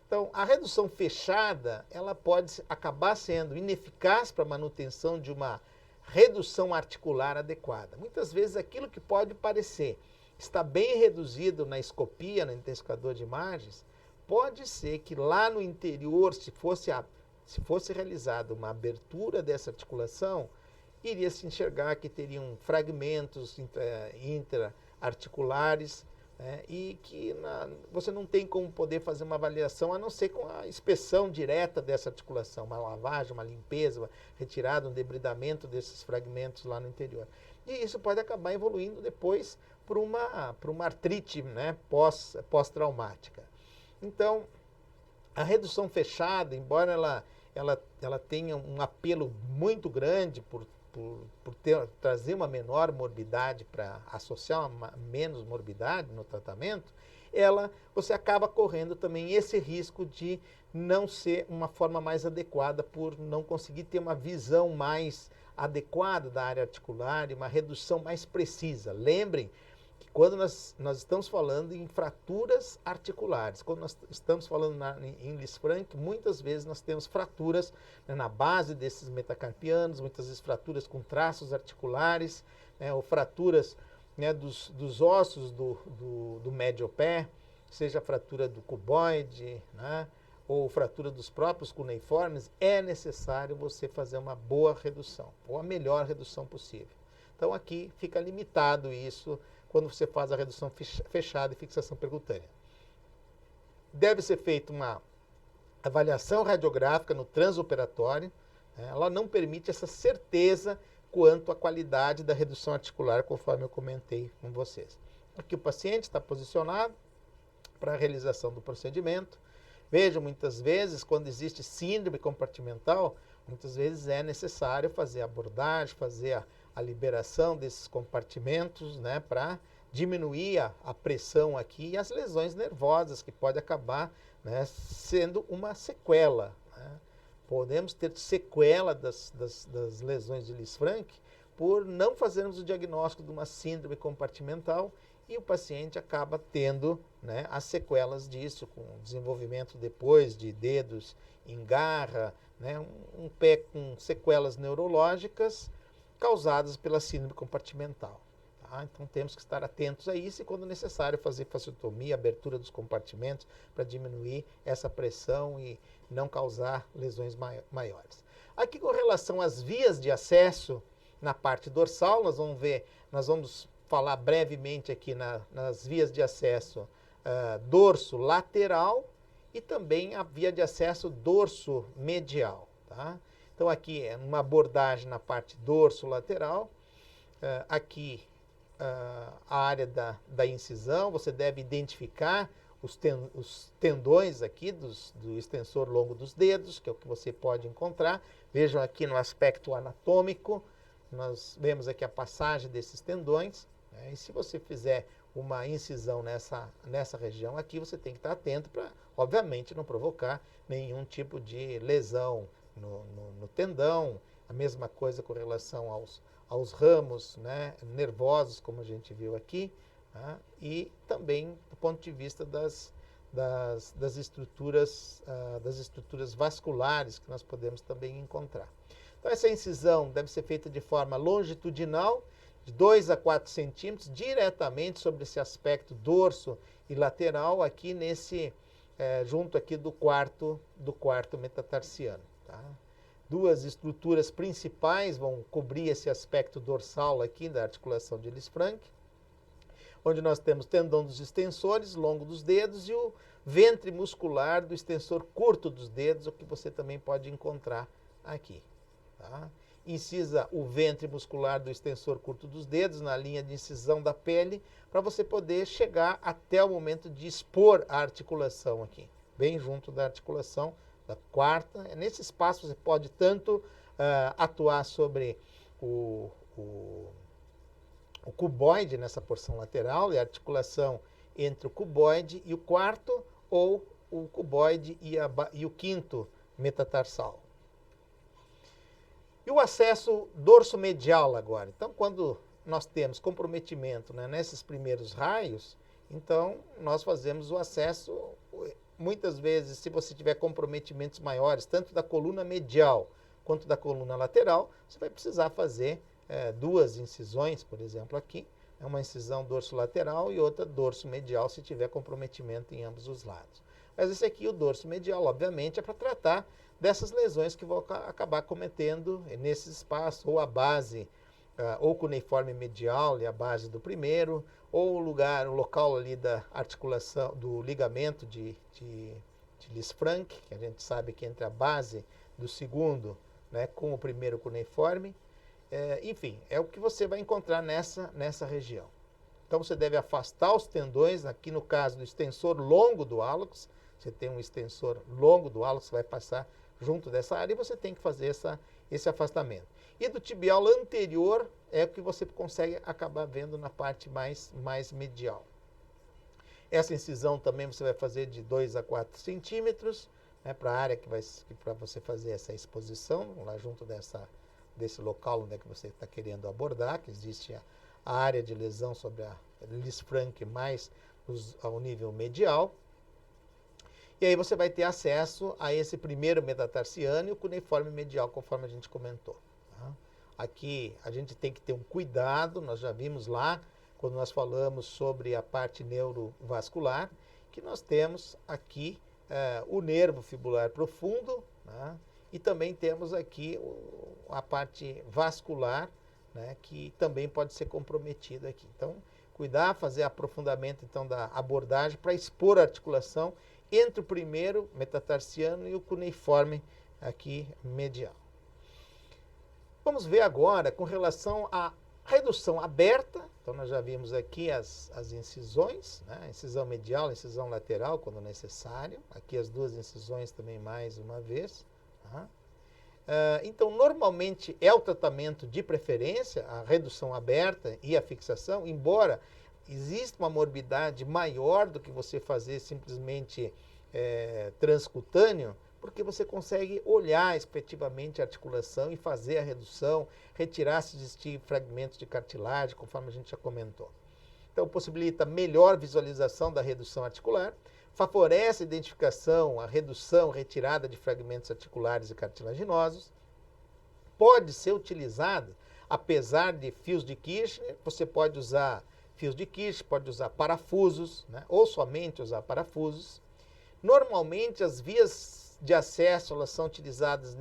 Então, a redução fechada, ela pode acabar sendo ineficaz para a manutenção de uma redução articular adequada. Muitas vezes aquilo que pode parecer está bem reduzido na escopia, no intensificador de imagens, pode ser que lá no interior, se fosse realizada uma abertura dessa articulação, iria se enxergar que teriam fragmentos intra-articulares, né, e que você não tem como poder fazer uma avaliação, a não ser com a inspeção direta dessa articulação, uma lavagem, uma limpeza, uma retirada, um debridamento desses fragmentos lá no interior. E isso pode acabar evoluindo depois para uma artrite, né, pós-traumática. Então, a redução fechada, embora ela tenha um apelo muito grande por trazer uma menor morbidade, para associar menos morbidade no tratamento, você acaba correndo também esse risco de não ser uma forma mais adequada, por não conseguir ter uma visão mais adequada da área articular e uma redução mais precisa. Lembrem que quando nós estamos falando em fraturas articulares, quando nós estamos falando em Lisfranc, muitas vezes nós temos fraturas, né, na base desses metacarpianos, muitas vezes fraturas com traços articulares, né, ou fraturas, né, dos ossos do médio pé, seja a fratura do cuboide, né, ou fratura dos próprios cuneiformes. É necessário você fazer uma boa redução, ou a melhor redução possível. Então aqui fica limitado isso quando você faz a redução fechada e fixação percutânea. Deve ser feita uma avaliação radiográfica no transoperatório, né? Ela não permite essa certeza quanto à qualidade da redução articular, conforme eu comentei com vocês. Aqui o paciente está posicionado para a realização do procedimento. Vejam, muitas vezes, quando existe síndrome compartimental, muitas vezes é necessário fazer a abordagem, fazer a liberação desses compartimentos, né, para diminuir a pressão aqui e as lesões nervosas, que pode acabar, né, sendo uma sequela, né? Podemos ter sequela das lesões de Lisfranc por não fazermos o diagnóstico de uma síndrome compartimental, e o paciente acaba tendo, né, as sequelas disso, com desenvolvimento depois de dedos em garra, né, um pé com sequelas neurológicas causadas pela síndrome compartimental. Tá? Então temos que estar atentos a isso, e quando necessário fazer fasciotomia, abertura dos compartimentos para diminuir essa pressão e não causar lesões maiores. Aqui, com relação às vias de acesso na parte dorsal, nós vamos falar brevemente aqui nas vias de acesso dorso lateral e também a via de acesso dorso medial. Tá? Então aqui é uma abordagem na parte dorso lateral. Aqui a área da incisão, você deve identificar os tendões aqui do extensor longo dos dedos, que é o que você pode encontrar. Vejam aqui no aspecto anatômico, nós vemos aqui a passagem desses tendões, né? E se você fizer uma incisão nessa região aqui, você tem que estar atento para, obviamente, não provocar nenhum tipo de lesão no tendão. A mesma coisa com relação aos ramos, né, nervosos, como a gente viu aqui, tá? E também do ponto de vista das estruturas vasculares, que nós podemos também encontrar. Então, essa incisão deve ser feita de forma longitudinal, de 2 a 4 centímetros, diretamente sobre esse aspecto dorso e lateral, aqui junto aqui do quarto metatarsiano. Tá? Duas estruturas principais vão cobrir esse aspecto dorsal aqui da articulação de Lisfranc. onde nós temos tendão dos extensores, longo dos dedos, e o ventre muscular do extensor curto dos dedos, o que você também pode encontrar aqui. Tá? Incisa o ventre muscular do extensor curto dos dedos na linha de incisão da pele, para você poder chegar até o momento de expor a articulação aqui, bem junto da articulação da quarta. Nesse espaço você pode tanto atuar sobre o cuboide nessa porção lateral e a articulação entre o cuboide e o quarto, ou o cuboide e o quinto metatarsal. E o acesso dorso-medial agora. Então, quando nós temos comprometimento, né, nesses primeiros raios, então nós fazemos o acesso, muitas vezes, se você tiver comprometimentos maiores, tanto da coluna medial quanto da coluna lateral, você vai precisar fazer duas incisões, por exemplo, aqui, uma incisão dorso-lateral e outra dorso-medial, se tiver comprometimento em ambos os lados. Mas esse aqui, o dorso-medial, obviamente, é para tratar dessas lesões que vão acabar cometendo nesse espaço, ou a base, ou cuneiforme medial, e a base do primeiro, ou o local ali da articulação, do ligamento de Lisfranc, que a gente sabe que entre a base do segundo, né, com o primeiro cuneiforme. Enfim, é o que você vai encontrar nessa região. Então você deve afastar os tendões, aqui no caso do extensor longo do hálux, você tem um extensor longo do hálux, vai passar junto dessa área e você tem que fazer esse afastamento. E do tibial anterior é o que você consegue acabar vendo na parte mais medial. Essa incisão também você vai fazer de 2 a 4 centímetros, né, para a área para você fazer essa exposição, lá junto desse local onde é que você está querendo abordar, que existe a área de lesão sobre a Lisfranc mais ao nível medial. E aí você vai ter acesso a esse primeiro metatarsiano e o cuneiforme medial, conforme a gente comentou. Tá? Aqui a gente tem que ter um cuidado, nós já vimos lá, quando nós falamos sobre a parte neurovascular, que nós temos aqui o nervo fibular profundo, né? E também temos aqui a parte vascular, né, que também pode ser comprometida aqui. Então, cuidar, fazer aprofundamento então, da abordagem para expor a articulação entre o primeiro metatarsiano e o cuneiforme aqui medial. Vamos ver agora com relação à redução aberta. Então, nós já vimos aqui as incisões, né? Incisão medial, incisão lateral, quando necessário. Aqui as duas incisões também mais uma vez. Tá? Então, normalmente é o tratamento de preferência, a redução aberta e a fixação, embora exista uma morbidade maior do que você fazer simplesmente transcutâneo, porque você consegue olhar efetivamente a articulação e fazer a redução, retirar se existir fragmentos de cartilagem, conforme a gente já comentou. Então, possibilita melhor visualização da redução articular, favorece a identificação, a redução, retirada de fragmentos articulares e cartilaginosos, pode ser utilizado, apesar de fios de Kirchner, você pode usar fios de Kirchner, pode usar parafusos, né, ou somente usar parafusos. Normalmente, as vias de acesso elas são utilizadas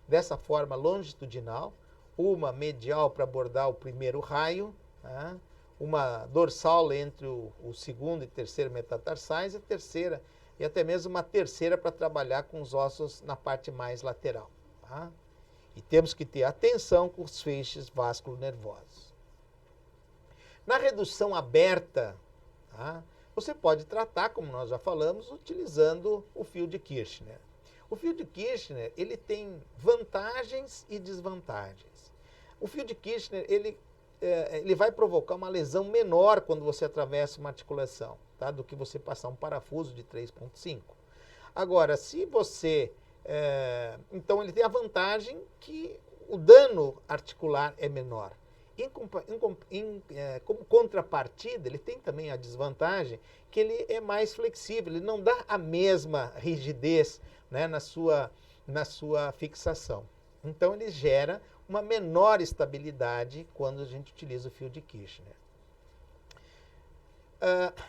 dessa forma longitudinal, uma medial para abordar o primeiro raio, né, uma dorsal entre o segundo e terceiro metatarsais, e a terceira, e até mesmo uma terceira para trabalhar com os ossos na parte mais lateral. Tá? E temos que ter atenção com os feixes vasculonervosos. Na redução aberta, tá? Você pode tratar, como nós já falamos, utilizando o fio de Kirchner. O fio de Kirchner, ele tem vantagens e desvantagens. O fio de Kirchner, ele vai provocar uma lesão menor quando você atravessa uma articulação, tá? Do que você passar um parafuso de 3,5. Agora, se você... então, ele tem a vantagem que o dano articular é menor. Como contrapartida, ele tem também a desvantagem que ele é mais flexível, ele não dá a mesma rigidez, né, na sua fixação. Então, ele gera uma menor estabilidade quando a gente utiliza o fio de Kirchner.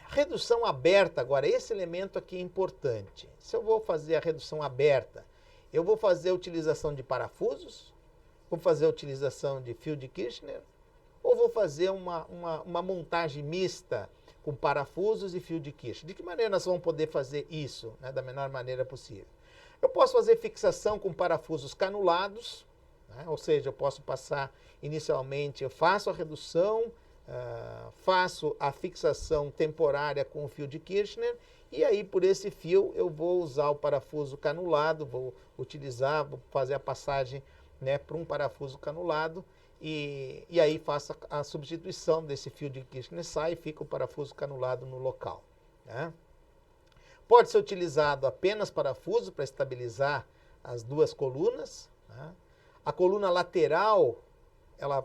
Redução aberta, agora, esse elemento aqui é importante. Se eu vou fazer a redução aberta, eu vou fazer a utilização de parafusos, vou fazer a utilização de fio de Kirchner, ou vou fazer uma montagem mista com parafusos e fio de Kirchner? De que maneira nós vamos poder fazer isso, né, da menor maneira possível? Eu posso fazer fixação com parafusos canulados, né, ou seja, eu posso passar inicialmente, eu faço a redução, faço a fixação temporária com o fio de Kirchner, e aí por esse fio eu vou usar o parafuso canulado, vou fazer a passagem, né, para um parafuso canulado, e aí faço a substituição desse fio de Kirchner, sai e fica o parafuso canulado no local, né? Pode ser utilizado apenas parafuso para estabilizar as duas colunas, né? A coluna lateral, ela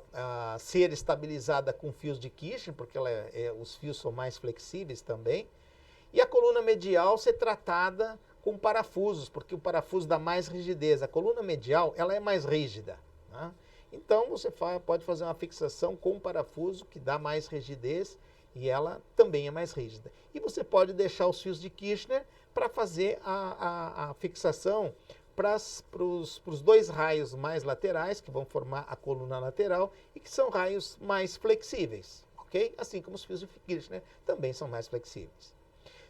ser estabilizada com fios de Kirchner, porque os fios são mais flexíveis também. E a coluna medial ser tratada com parafusos, porque o parafuso dá mais rigidez. A coluna medial, ela é mais rígida, né? Então, você pode fazer uma fixação com parafuso, que dá mais rigidez, e ela também é mais rígida. E você pode deixar os fios de Kirchner para fazer a fixação para os dois raios mais laterais, que vão formar a coluna lateral, e que são raios mais flexíveis, ok? Assim como os fios de Kirchner também são mais flexíveis.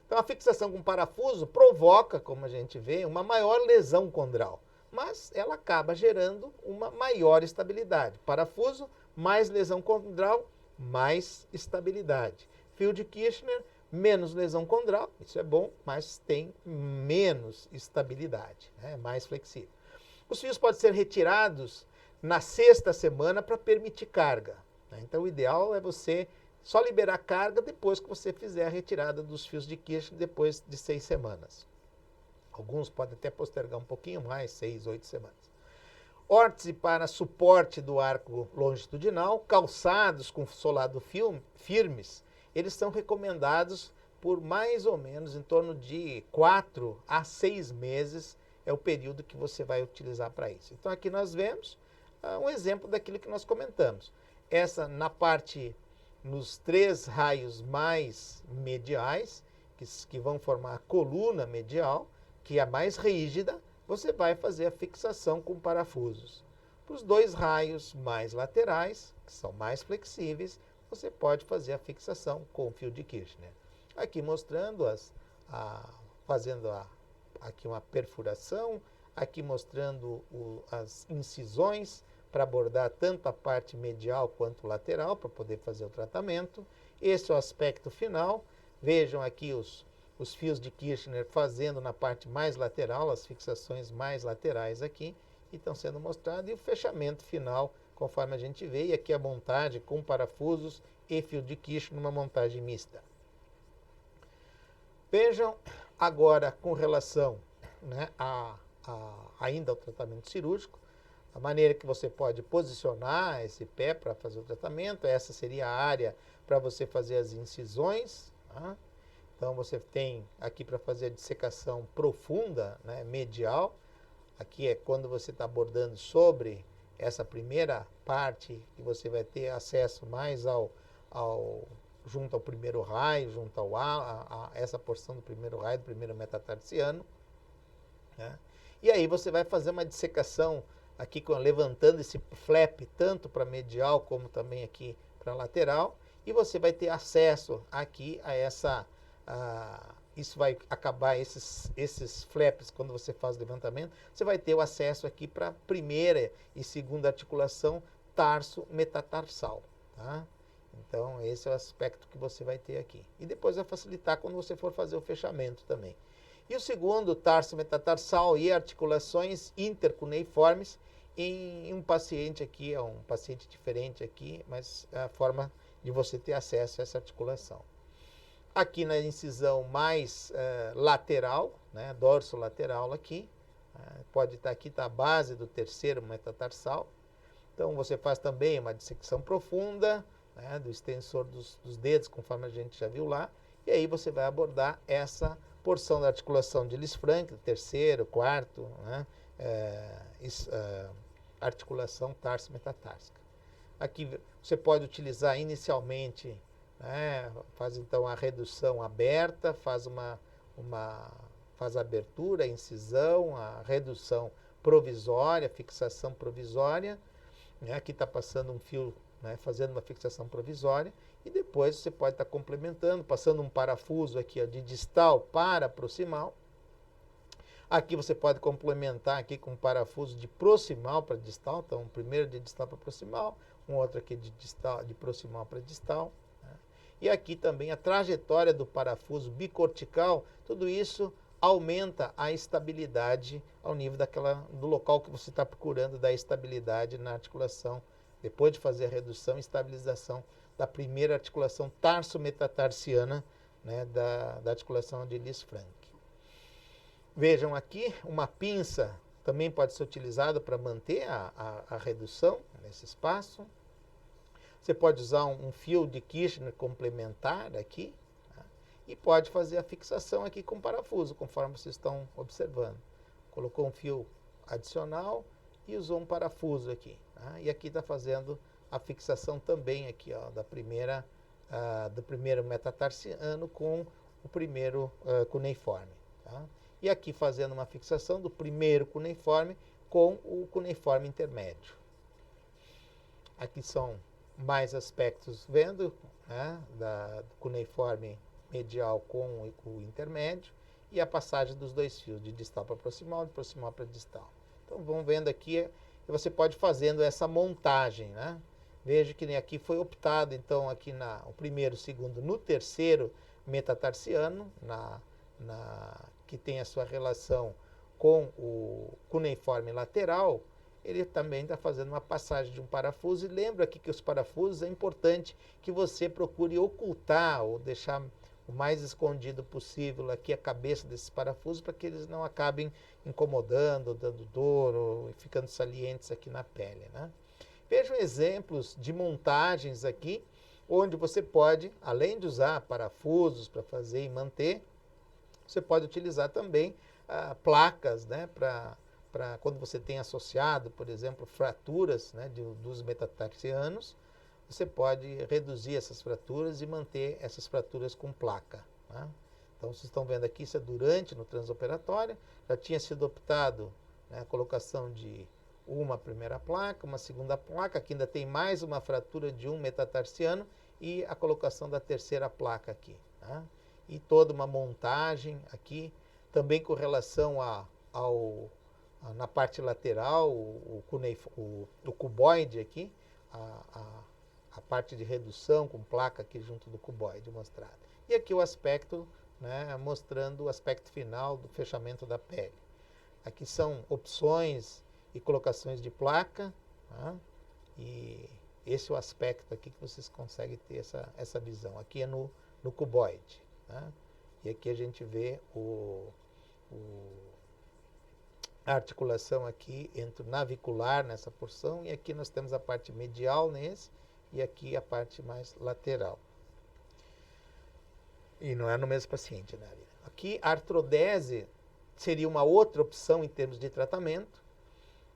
Então, a fixação com parafuso provoca, como a gente vê, uma maior lesão condral, mas ela acaba gerando uma maior estabilidade. Parafuso, mais lesão condral, mais estabilidade. Fio de Kirchner, menos lesão condral, isso é bom, mas tem menos estabilidade, né? Mais flexível. Os fios podem ser retirados na sexta semana para permitir carga, né? Então, o ideal é você só liberar carga depois que você fizer a retirada dos fios de Kirchner, depois de 6 semanas. Alguns podem até postergar um pouquinho mais, 6, 8 semanas. Órtese para suporte do arco longitudinal, calçados com solado firmes, eles são recomendados por mais ou menos em torno de 4 a 6 meses, é o período que você vai utilizar para isso. Então aqui nós vemos um exemplo daquilo que nós comentamos. Essa na parte, nos 3 raios mais mediais, que vão formar a coluna medial, que é a mais rígida, você vai fazer a fixação com parafusos. Para os 2 raios mais laterais, que são mais flexíveis, você pode fazer a fixação com o fio de Kirchner. Aqui mostrando fazendo aqui uma perfuração, aqui mostrando as incisões para abordar tanto a parte medial quanto lateral, para poder fazer o tratamento. Esse é o aspecto final. Vejam aqui os fios de Kirchner fazendo na parte mais lateral, as fixações mais laterais aqui, e estão sendo mostrados, e o fechamento final, conforme a gente vê, e aqui a montagem com parafusos e fio de Kirchner numa montagem mista. Vejam agora com relação, né, ainda ao tratamento cirúrgico, a maneira que você pode posicionar esse pé para fazer o tratamento. Essa seria a área para você fazer as incisões, tá? Então, você tem aqui para fazer a dissecação profunda, né, medial. Aqui é quando você está abordando sobre essa primeira parte, que você vai ter acesso mais junto ao primeiro raio, junto a essa porção do primeiro raio, do primeiro metatarsiano, né? E aí você vai fazer uma dissecação aqui, levantando esse flap tanto para medial como também aqui para lateral, e você vai ter acesso aqui a isso vai acabar, esses flaps, quando você faz o levantamento, você vai ter o acesso aqui para a primeira e segunda articulação tarso-metatarsal, tá? Então, esse é o aspecto que você vai ter aqui. E depois vai facilitar quando você for fazer o fechamento também. E o segundo, tarso-metatarsal e articulações intercuneiformes, em um paciente aqui, é um paciente diferente aqui, mas é a forma de você ter acesso a essa articulação. Aqui na incisão mais lateral, né, dorso-lateral aqui, pode estar aqui, está a base do terceiro metatarsal. Então, você faz também uma dissecção profunda, né, do extensor dos dedos, conforme a gente já viu lá, e aí você vai abordar essa porção da articulação de Lisfranc, terceiro, quarto, né, articulação tarso-metatársica. Aqui você pode utilizar inicialmente, né, faz então a redução aberta, faz a abertura, a incisão, a redução provisória, fixação provisória, né? Aqui está passando um fio né, fazendo uma fixação provisória, e depois você pode estar complementando, passando um parafuso aqui ó, de distal para proximal. Aqui você pode complementar aqui com um parafuso de proximal para distal, então um primeiro de distal para proximal, um outro aqui de distal, de proximal para distal. Né? E aqui também a trajetória do parafuso bicortical, tudo isso aumenta a estabilidade ao nível do local que você está procurando da estabilidade na articulação, depois de fazer a redução e estabilização da primeira articulação tarso-metatarsiana, né, da articulação de Lisfranc. Vejam aqui, uma pinça também pode ser utilizada para manter a redução nesse espaço. Você pode usar um fio de Kirchner complementar aqui, tá? E pode fazer a fixação aqui com parafuso, conforme vocês estão observando. Colocou um fio adicional e usou um parafuso aqui. Tá? E aqui está fazendo a fixação também aqui, ó, do primeiro metatarsiano com o primeiro cuneiforme. Tá? E aqui fazendo uma fixação do primeiro cuneiforme com o cuneiforme intermédio. Aqui são mais aspectos vendo, né, do cuneiforme medial com o intermédio e a passagem dos dois fios, de distal para proximal, de proximal para distal. Então, vamos vendo aqui, você pode fazendo essa montagem, né? Veja que aqui foi optado, então, aqui o primeiro, segundo, no terceiro metatarsiano, que tem a sua relação com o cuneiforme lateral, ele também está fazendo uma passagem de um parafuso. E lembra aqui que os parafusos é importante que você procure ocultar ou deixar o mais escondido possível aqui a cabeça desses parafusos para que eles não acabem incomodando, dando dor ou ficando salientes aqui na pele, né? Vejam exemplos de montagens aqui, onde você pode, além de usar parafusos para fazer e manter, você pode utilizar também placas, né, para quando você tem associado, por exemplo, fraturas, né, dos metatarsianos, você pode reduzir essas fraturas e manter essas fraturas com placa. Né? Então, vocês estão vendo aqui, isso é durante no transoperatório, já tinha sido optado, né, a colocação de uma primeira placa, uma segunda placa, aqui ainda tem mais uma fratura de um metatarsiano e a colocação da terceira placa aqui. Né? E toda uma montagem aqui, também com relação na parte lateral, o cuboide aqui, a parte de redução com placa aqui junto do cuboide mostrado. E aqui o aspecto, né, mostrando o aspecto final do fechamento da pele. Aqui são opções e colocações de placa, tá? E esse é o aspecto aqui que vocês conseguem ter essa visão. Aqui é no cuboide. Tá? E aqui a gente vê a articulação aqui entre o navicular nessa porção, e aqui nós temos a parte medial nesse, e aqui a parte mais lateral. E não é no mesmo paciente, né? Aqui a artrodese seria uma outra opção em termos de tratamento.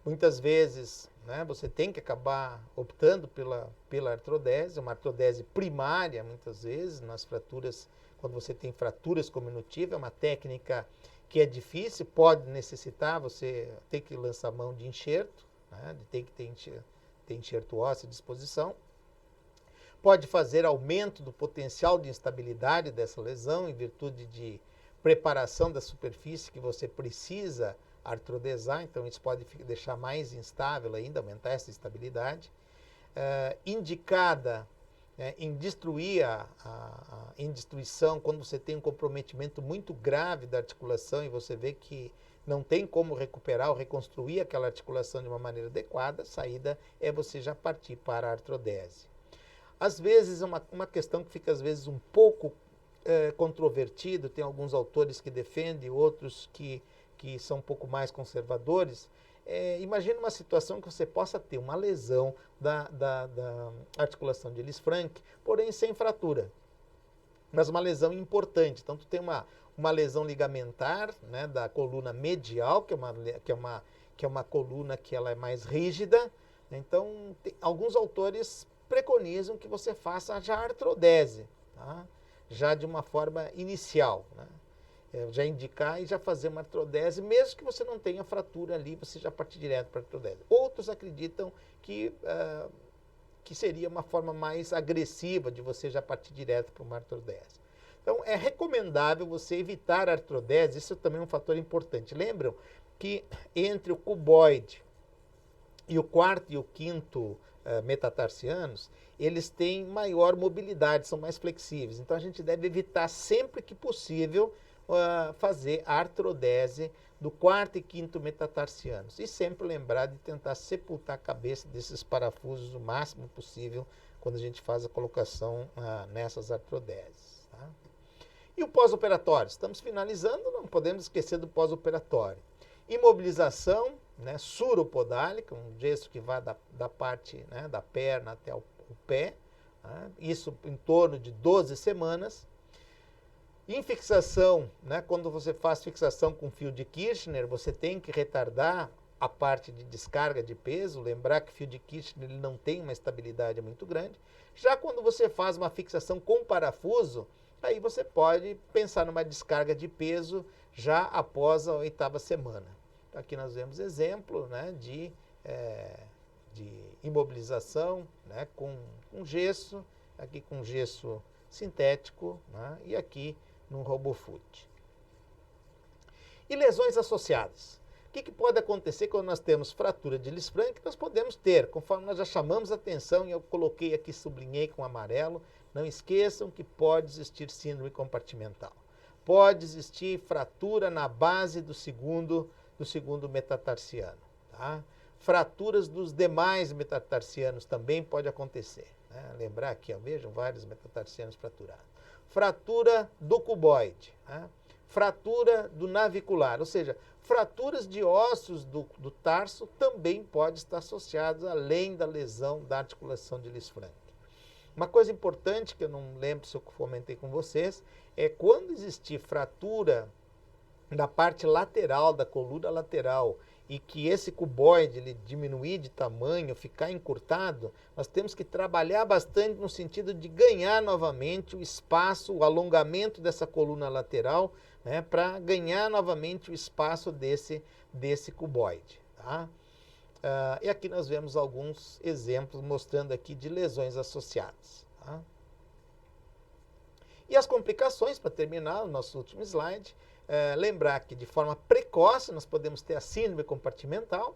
Muitas vezes, né, você tem que acabar optando pela artrodese, uma artrodese primária, muitas vezes, nas fraturas, quando você tem fraturas cominutivas, é uma técnica que é difícil, pode necessitar, você ter que lançar mão de enxerto, né, tem que ter enxerto ósseo à disposição. Pode fazer aumento do potencial de instabilidade dessa lesão, em virtude de preparação da superfície que você precisa artrodesar, então isso pode deixar mais instável ainda, aumentar essa estabilidade. Indicada em destruir em destruição, quando você tem um comprometimento muito grave da articulação e você vê que não tem como recuperar ou reconstruir aquela articulação de uma maneira adequada, a saída é você já partir para a artrodese. Às vezes, uma questão que fica às vezes um pouco controvertida, tem alguns autores que defendem, outros que são um pouco mais conservadores. Imagina uma situação que você possa ter uma lesão da articulação de Lisfranc, porém sem fratura, mas uma lesão importante. Então, tu tem uma lesão ligamentar, né, da coluna medial, que é uma coluna que ela é mais rígida. Então, alguns autores preconizam que você faça já artrodese, tá? Já de uma forma inicial, né? Já indicar e já fazer uma artrodese, mesmo que você não tenha fratura ali, você já partir direto para a artrodese. Outros acreditam que que seria uma forma mais agressiva de você já partir direto para uma artrodese. Então, é recomendável você evitar a artrodese, isso também é um fator importante. Lembram que entre o cuboide e o quarto e o quinto metatarsianos, eles têm maior mobilidade, são mais flexíveis. Então, a gente deve evitar sempre que possível fazer a artrodese do quarto e quinto metatarsianos. E sempre lembrar de tentar sepultar a cabeça desses parafusos o máximo possível quando a gente faz a colocação nessas artrodeses. Tá? E o pós-operatório? Estamos finalizando, não podemos esquecer do pós-operatório. Imobilização, né, suropodálica, um gesso que vai da parte, né, da perna até o pé, né, isso em torno de 12 semanas. Infixação, né, quando você faz fixação com fio de Kirchner, você tem que retardar a parte de descarga de peso, lembrar que o fio de Kirchner ele não tem uma estabilidade muito grande. Já quando você faz uma fixação com parafuso, aí você pode pensar numa descarga de peso já após a 8ª semana. Aqui nós vemos exemplo, né, de imobilização, né, com gesso, aqui com gesso sintético, né, e aqui no RoboFoot. E lesões associadas. O que pode acontecer quando nós temos fratura de Lisfranc? Nós podemos ter, conforme nós já chamamos a atenção, e eu coloquei aqui, sublinhei com amarelo, não esqueçam que pode existir síndrome compartimental. Pode existir fratura na base do segundo metatarsiano. Tá? Fraturas dos demais metatarsianos também pode acontecer. Né? Lembrar aqui, ó, vejam vários metatarsianos fraturados. Fratura do cuboide. Tá? Fratura do navicular, ou seja, fraturas de ossos do tarso também pode estar associadas além da lesão da articulação de Lisfranc. Uma coisa importante que eu não lembro se eu comentei com vocês é quando existir fratura da parte lateral, da coluna lateral, e que esse cuboide ele diminuir de tamanho, ficar encurtado, nós temos que trabalhar bastante no sentido de ganhar novamente o espaço, o alongamento dessa coluna lateral, né, para ganhar novamente o espaço desse cuboide. Tá? E aqui nós vemos alguns exemplos mostrando aqui de lesões associadas. Tá? E as complicações, para terminar o nosso último slide, lembrar que de forma precoce nós podemos ter a síndrome compartimental,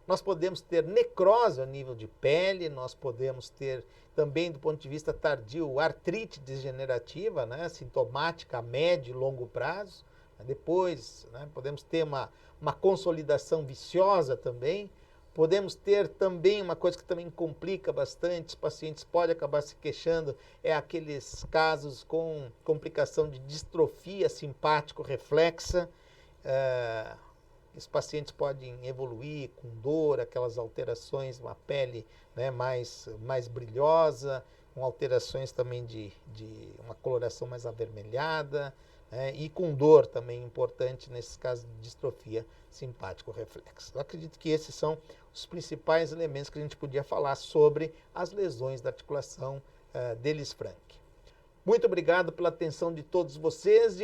nós podemos ter necrose ao nível de pele, nós podemos ter também do ponto de vista tardio artrite degenerativa, né, sintomática a médio e longo prazo. Depois, né, podemos ter uma consolidação viciosa também. Podemos ter também uma coisa que também complica bastante, os pacientes podem acabar se queixando, é aqueles casos com complicação de distrofia simpático-reflexa. Os pacientes podem evoluir com dor, aquelas alterações, uma pele, né, mais brilhosa, com alterações também de uma coloração mais avermelhada, e com dor também importante nesses casos de distrofia simpático-reflexa. Eu acredito que esses são os principais elementos que a gente podia falar sobre as lesões da articulação de Lisfranc. Muito obrigado pela atenção de todos vocês.